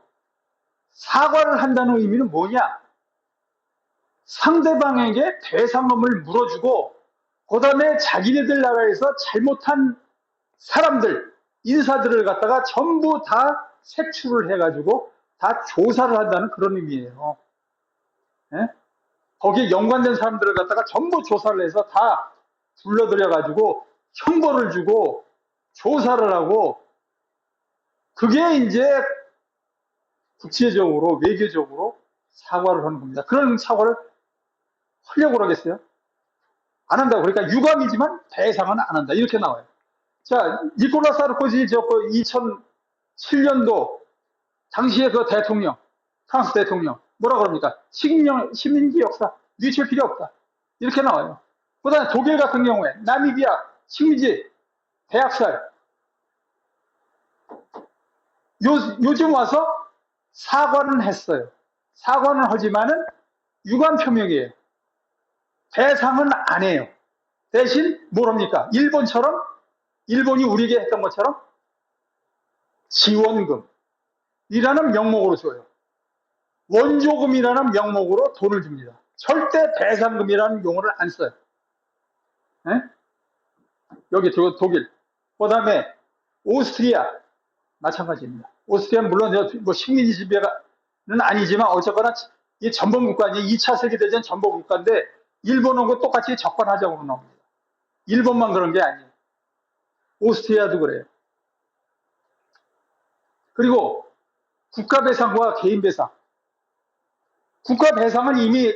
사과를 한다는 의미는 뭐냐? 상대방에게 배상금을 물어주고 그 다음에 자기네들 나라에서 잘못한 사람들, 인사들을 갖다가 전부 다 색출을 해가지고 다 조사를 한다는 그런 의미예요. 예? 거기에 연관된 사람들을 갖다가 전부 조사를 해서 다 불러들여가지고 형벌을 주고 조사를 하고 그게 이제 국제적으로 외교적으로 사과를 하는 겁니다. 그런 사과를 하려고 그러겠어요? 안 한다고. 그러니까 유감이지만 배상은 안 한다. 이렇게 나와요. 자, 니콜라 사르코지 2007년도 당시의 그 대통령, 프랑스 대통령 뭐라 그럽니까? 식민지 역사 뉘칠 필요 없다. 이렇게 나와요. 그다음에 독일 같은 경우에 나미비아 식민지 대학살 요즘 와서 사과는 했어요. 사과는 하지만은 유감 표명이에요. 배상은 안 해요. 대신 뭘 합니까? 일본처럼 일본이 우리에게 했던 것처럼 지원금이라는 명목으로 줘요. 원조금이라는 명목으로 돈을 줍니다. 절대 배상금이라는 용어를 안 써요. 네? 여기 독일, 그 다음에 오스트리아 마찬가지입니다. 오스트리아는 물론 뭐 식민지 지배는 아니지만 어쨌거나 이 전범국가 아니에요. 2차 세계대전 전범국가인데 일본하고 똑같이 접근하자고 그러는 겁니다. 일본만 그런 게 아니에요. 오스트리아도 그래요. 그리고 국가배상과 개인배상. 국가배상은 이미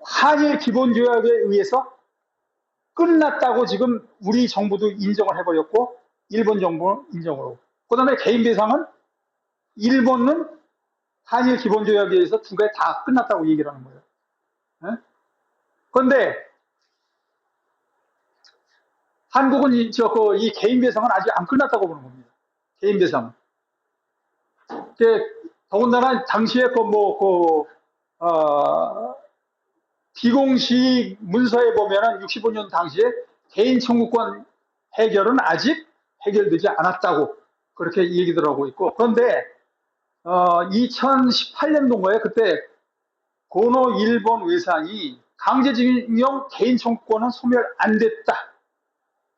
한일 기본조약에 의해서 끝났다고 지금 우리 정부도 인정을 해버렸고 일본 정부는 인정을 하고, 그 다음에 개인배상은 일본은 한일 기본조약에 의해서 두 개 다 끝났다고 얘기를 하는 거예요. 그런데 한국은 이 개인배상은 아직 안 끝났다고 보는 겁니다. 개인배상은. 더군다나 당시에 비공식 문서에 보면은 65년 당시에 개인 청구권 해결은 아직 해결되지 않았다고 그렇게 얘기들 하고 있고, 그런데 2018년도인가에 그때 고노 일본 외상이 강제징용 개인 청구권은 소멸 안 됐다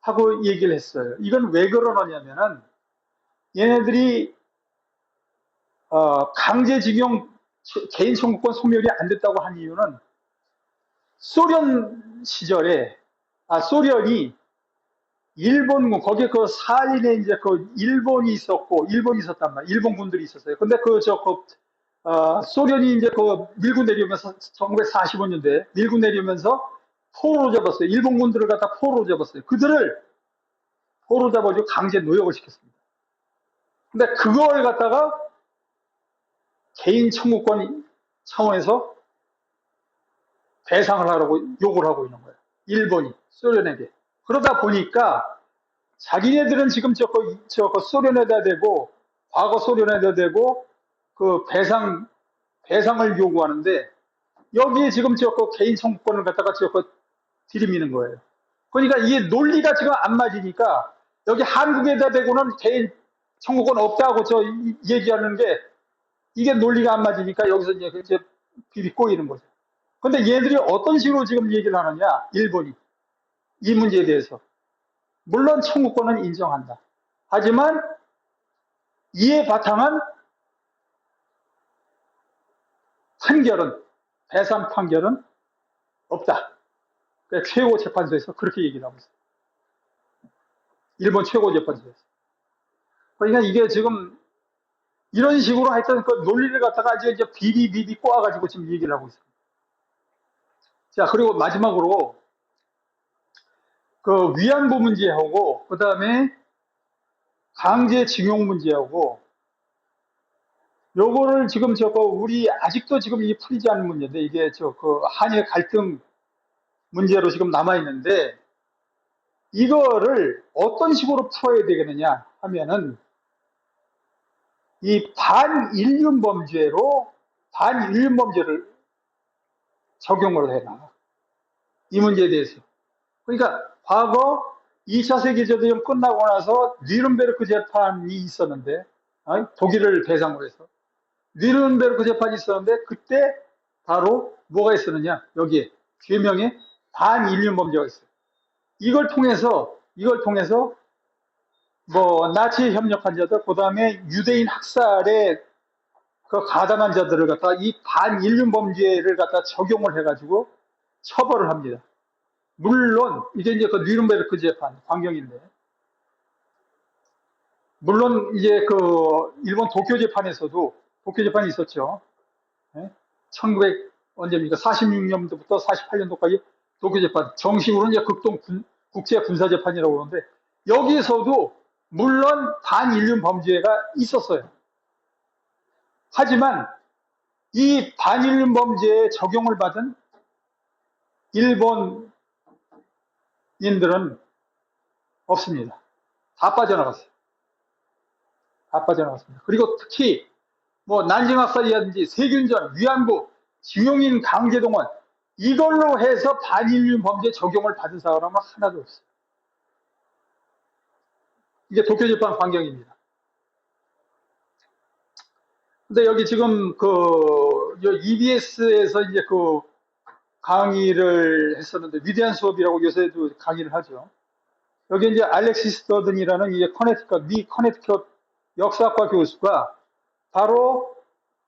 하고 얘기를 했어요. 이건 왜 그러느냐면은 얘네들이 강제징용 개인 청구권 소멸이 안 됐다고 한 이유는 소련 시절에 소련이 일본군 거기에 그 사할린에 이제 그 일본이 있었단 말이에요. 일본 군들이 있었어요. 근데 소련이 이제 밀고 내려오면서 1945년대 밀고 내려오면서 포로로 잡았어요. 일본 군들을 갖다 포로로 잡았어요. 그들을 포로로 잡아주고 강제 노역을 시켰습니다. 근데 그걸 갖다가 개인 청구권 차원에서 배상을 하라고 요구를 하고 있는 거예요. 일본이 소련에게. 그러다 보니까 자기네들은 지금 소련에다 대고 과거 소련에다 대고 그 배상을 요구하는데 여기에 지금 개인 청구권을 갖다가 들이미는 거예요. 그러니까 이게 논리가 지금 안 맞으니까 여기 한국에다 대고는 개인 청구권 없다고 얘기하는 게 이게 논리가 안 맞으니까 여기서 이제 비비 꼬이는 거죠. 근데 얘들이 어떤 식으로 지금 얘기를 하느냐, 일본이. 이 문제에 대해서. 물론 청구권은 인정한다. 하지만 이에 바탕한 배상 판결은 없다. 그러니까 최고재판소에서 그렇게 얘기를 하고 있어요. 일본 최고재판소에서. 그러니까 이게 지금 이런 식으로 하여튼 그 논리를 갖다가 이제 비비 꼬아가지고 지금 얘기를 하고 있습니다. 자, 그리고 마지막으로 그 위안부 문제하고 그 다음에 강제징용 문제하고 요거를 지금 우리 아직도 지금 이게 풀리지 않은 문제인데 이게 한일 갈등 문제로 지금 남아 있는데 이거를 어떤 식으로 풀어야 되겠느냐 하면은 이 반인륜 범죄를 적용을 해라. 이 문제에 대해서. 그러니까 과거 2차 세계대전 끝나고 나서 뉘른베르크 재판이 있었는데 독일을 대상으로 해서 뉘른베르크 재판이 있었는데 그때 바로 뭐가 있었느냐, 여기에 죄명에 반인륜 범죄가 있어요. 이걸 통해서 뭐 나치에 협력한 자들, 그 다음에 유대인 학살에 그 가담한 자들을 갖다 이 반인륜 범죄를 갖다 적용을 해가지고 처벌을 합니다. 물론 이제 그 뉘른베르크 재판 광경인데, 물론 이제 그 일본 도쿄 재판이 있었죠. 46년부터 48년도까지 도쿄 재판, 정식으로는 이제 국제 군사 재판이라고 그러는데 여기에서도 물론 반인륜 범죄가 있었어요. 하지만 이 반인륜 범죄에 적용을 받은 일본 인들은 없습니다. 다 빠져나갔어요. 다 빠져나갔습니다. 그리고 특히 뭐 난징학살이라든지 세균전, 위안부, 징용인 강제동원 이걸로 해서 반인륜 범죄 적용을 받은 사람은 하나도 없어요. 이게 도쿄재판 환경입니다. 근데 여기 지금 EBS에서 이제 그 강의를 했었는데 위대한 수업이라고 요새도 강의를 하죠. 여기 이제 알렉시스 더든이라는 이제 미 커네티컷 역사학과 교수가 바로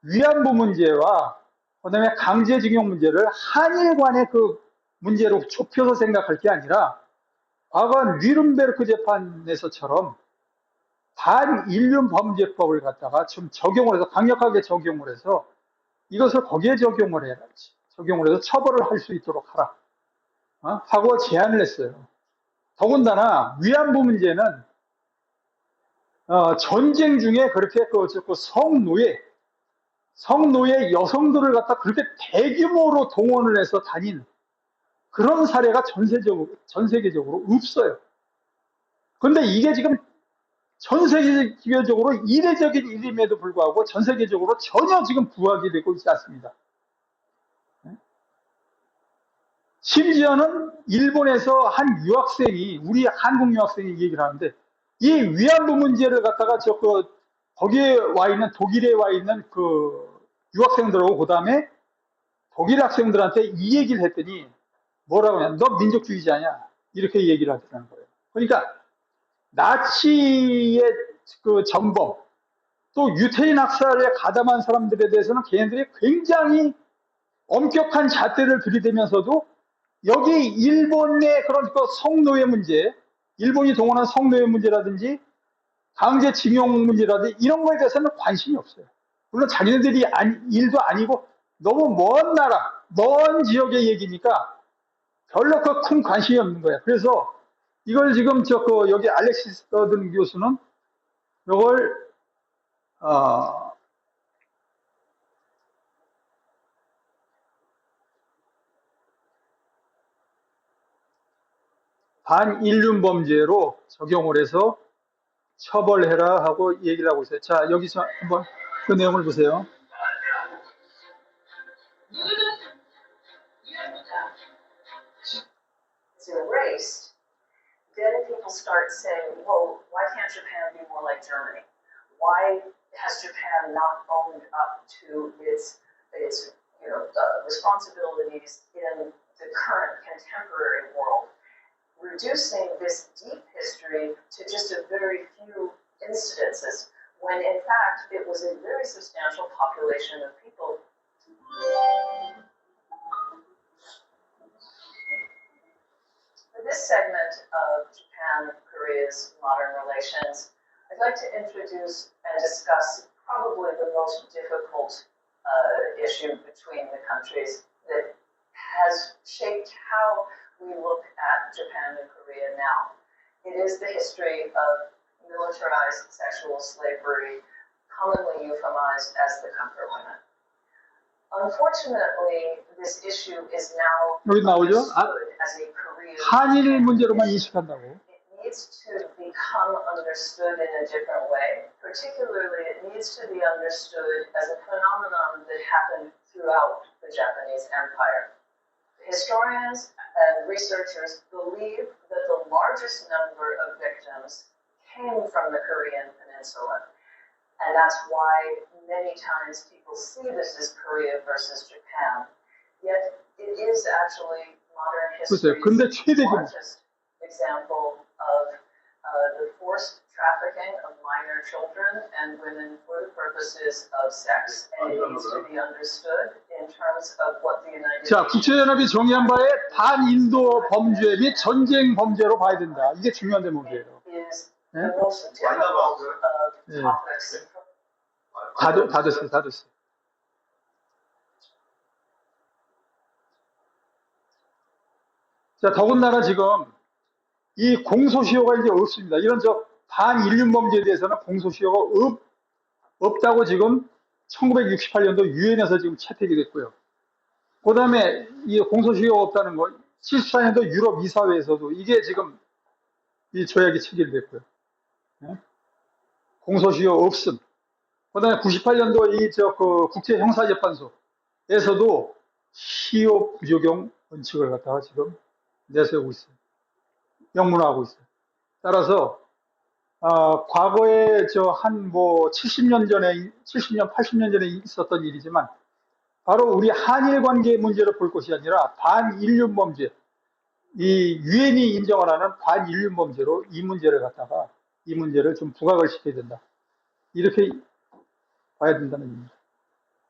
위안부 문제와 그다음에 강제징용 문제를 한일 간의 그 문제로 좁혀서 생각할 게 아니라 과거 뉘른베르크 재판에서처럼 반인륜 범죄법을 갖다가 좀 적용을 해서 강력하게 적용을 해서 이것을 거기에 적용을 해야지. 적용을 해서 처벌을 할 수 있도록 하라. 하고 제안을 했어요. 더군다나 위안부 문제는 전쟁 중에 그렇게 그 성노예 여성들을 갖다 그렇게 대규모로 동원을 해서 다닌 그런 사례가 전 세계적으로 없어요. 근데 이게 지금 전 세계적으로 이례적인 일임에도 불구하고 전 세계적으로 전혀 지금 부각이 되고 있지 않습니다. 심지어는 일본에서 한 유학생이, 우리 한국 유학생이 얘기를 하는데, 이 위안부 문제를 갖다가 거기에 와 있는, 독일에 와 있는 그 유학생들하고 그 다음에 독일 학생들한테 이 얘기를 했더니 뭐라고 하냐, 너 민족주의자냐? 이렇게 얘기를 하더라는 거예요. 그러니까 나치의 그 전범, 또 유태인 학살에 가담한 사람들에 대해서는 걔네들이 굉장히 엄격한 잣대를 들이대면서도 여기 일본의 그런 그 성노예 문제, 일본이 동원한 성노예 문제라든지 강제징용 문제라든지 이런 거에 대해서는 관심이 없어요. 물론 자기네들이 일도 아니고 너무 먼 나라, 먼 지역의 얘기니까 별로 그 큰 관심이 없는 거예요. 그래서 이걸 지금 여기 알렉시스 더든 교수는 이걸 반인륜 범죄로 적용을 해서 처벌해라 하고 얘기를 하고 있어요. 자, 여기서 한번 그 내용을 보세요. Is erased, then people start saying, well, why can't Japan be more like Germany? Why has Japan not owned up to its responsibilities in the current contemporary world, reducing this deep history to just a very few incidences, when in fact it was a very substantial population of people. For this segment of Japan-Korea's modern relations, I'd like to introduce and discuss probably the most difficult issue between the countries that has shaped how we look at Japan and Korea now. It is the history of militarized sexual slavery, commonly euphemized as the comfort women. Unfortunately, this issue is now 여기 나오죠? understood as a Korean 한일 문제로만 인식한다고. It needs to become understood in a different way. Particularly, it needs to be understood as a phenomenon that happened throughout the Japanese Empire. Historians and researchers believe that the largest number of victims came from the Korean Peninsula. And that's why many times people see this as Korea versus Japan. Yet it is actually modern history's 근데 최대규모. largest example of the forced trafficking of minor children and women for the purposes of sex. And it needs to be understood in terms of what the United 자, Nations 국제연합이 정의한 바에 반인도 범죄 및 전쟁 범죄로 봐야 된다. 이게 중요한 대목이에요. is 네? the most difficult of 네. topics. 다 됐어요. 자, 더군다나 지금 이 공소시효가 이제 없습니다. 이런 반인륜 범죄에 대해서는 공소시효가 없다고 지금 1968년도 유엔에서 지금 채택이 됐고요. 그 다음에 이 공소시효가 없다는 거, 74년도 유럽 이사회에서도 이게 지금 이 조약이 체결됐고요. 예? 공소시효 없음. 그다음에 98년도 그 국제형사재판소에서도 시효 부적용 원칙을 갖다가 지금 내세우고 있어요. 명문화하고 있어요. 따라서 과거에 한 70년 전에, 70년, 80년 전에 있었던 일이지만 바로 우리 한일 관계 문제를 볼 것이 아니라 반인륜 범죄, 이 유엔이 인정을 하는 반인륜 범죄로 이 문제를 좀 부각을 시켜야 된다. 이렇게 봐야 된다는 얘기입니다.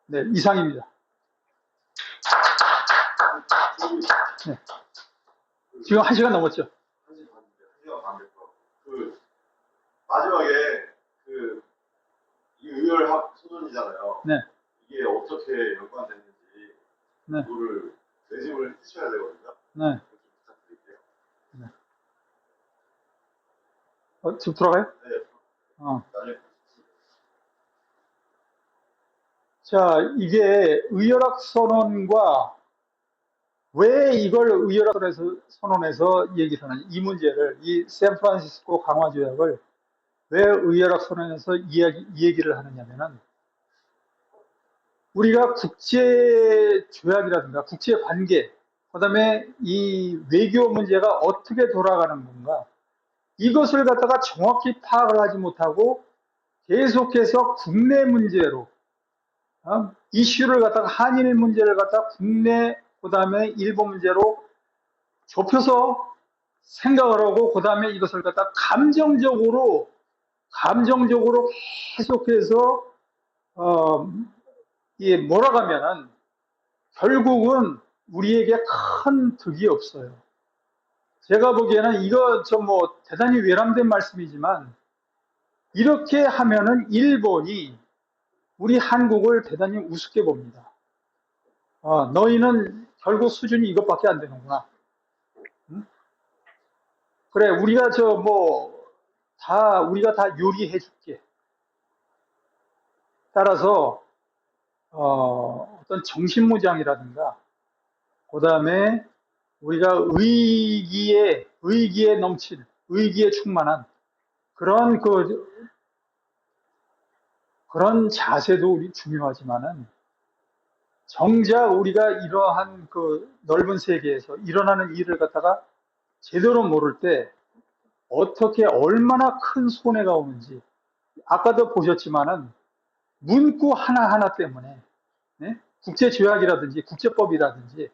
네, 이상입니다. 네. 지금 1시간 넘었죠? 마지막에 이 의결 소존이잖아요. 네. 이게 어떻게 연관됐는지 네. 그거를 내집을 해주셔야 되거든요. 네. 좀 부탁드릴게요. 네. 지금 돌아가요? 네. 나중에 자, 이게 의열학 선언과 왜 이걸 의열학 선언에서 얘기를 하는지, 이 문제를, 이 샌프란시스코 강화 조약을 왜 의열학 선언에서 이 얘기를 하느냐면은, 우리가 국제 조약이라든가 국제 관계, 그 다음에 이 외교 문제가 어떻게 돌아가는 건가, 이것을 갖다가 정확히 파악을 하지 못하고 계속해서 국내 문제로, 이슈를 갖다가 한일 문제를 갖다가 국내, 그 다음에 일본 문제로 좁혀서 생각을 하고, 그 다음에 이것을 갖다가 감정적으로 계속해서 몰아가면은 결국은 우리에게 큰 득이 없어요. 제가 보기에는 이거 대단히 외람된 말씀이지만, 이렇게 하면은 일본이 우리 한국을 대단히 우습게 봅니다. 너희는 결국 수준이 이것밖에 안 되는구나. 응? 그래, 우리가 우리가 다 요리해 줄게. 따라서 어떤 정신무장이라든가, 그 다음에 우리가 의기에 넘친, 의기에 충만한 그런 자세도 우리 중요하지만은, 정작 우리가 이러한 넓은 세계에서 일어나는 일을 갖다가 제대로 모를 때 어떻게 얼마나 큰 손해가 오는지, 아까도 보셨지만은 문구 하나하나 때문에, 네? 국제조약이라든지 국제법이라든지,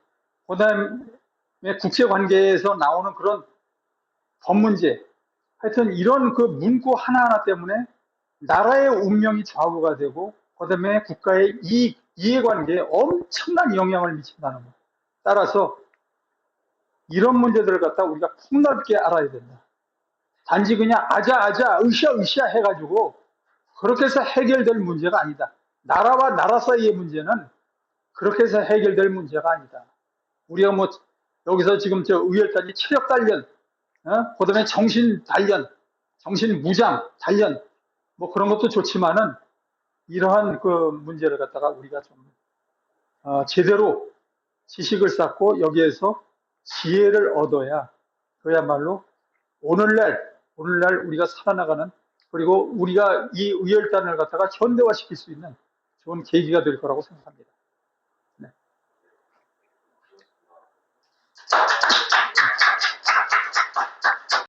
그 다음에 국제관계에서 나오는 그런 법 문제, 하여튼 이런 문구 하나하나 때문에 나라의 운명이 좌우가 되고, 그 다음에 국가의 이해관계에 엄청난 영향을 미친다는 것. 따라서 이런 문제들을 갖다 우리가 폭넓게 알아야 된다. 단지 그냥 아자 으쌰 해가지고 그렇게 해서 해결될 문제가 아니다. 나라와 나라 사이의 문제는 그렇게 해서 해결될 문제가 아니다. 우리가 여기서 지금 의열단이 체력 단련, 그 다음에 정신 단련, 정신 무장 단련, 그런 것도 좋지만은, 이러한 문제를 갖다가 우리가 좀 제대로 지식을 쌓고 여기에서 지혜를 얻어야 그야말로 오늘날 우리가 살아나가는, 그리고 우리가 이 의열단을 갖다가 현대화시킬 수 있는 좋은 계기가 될 거라고 생각합니다.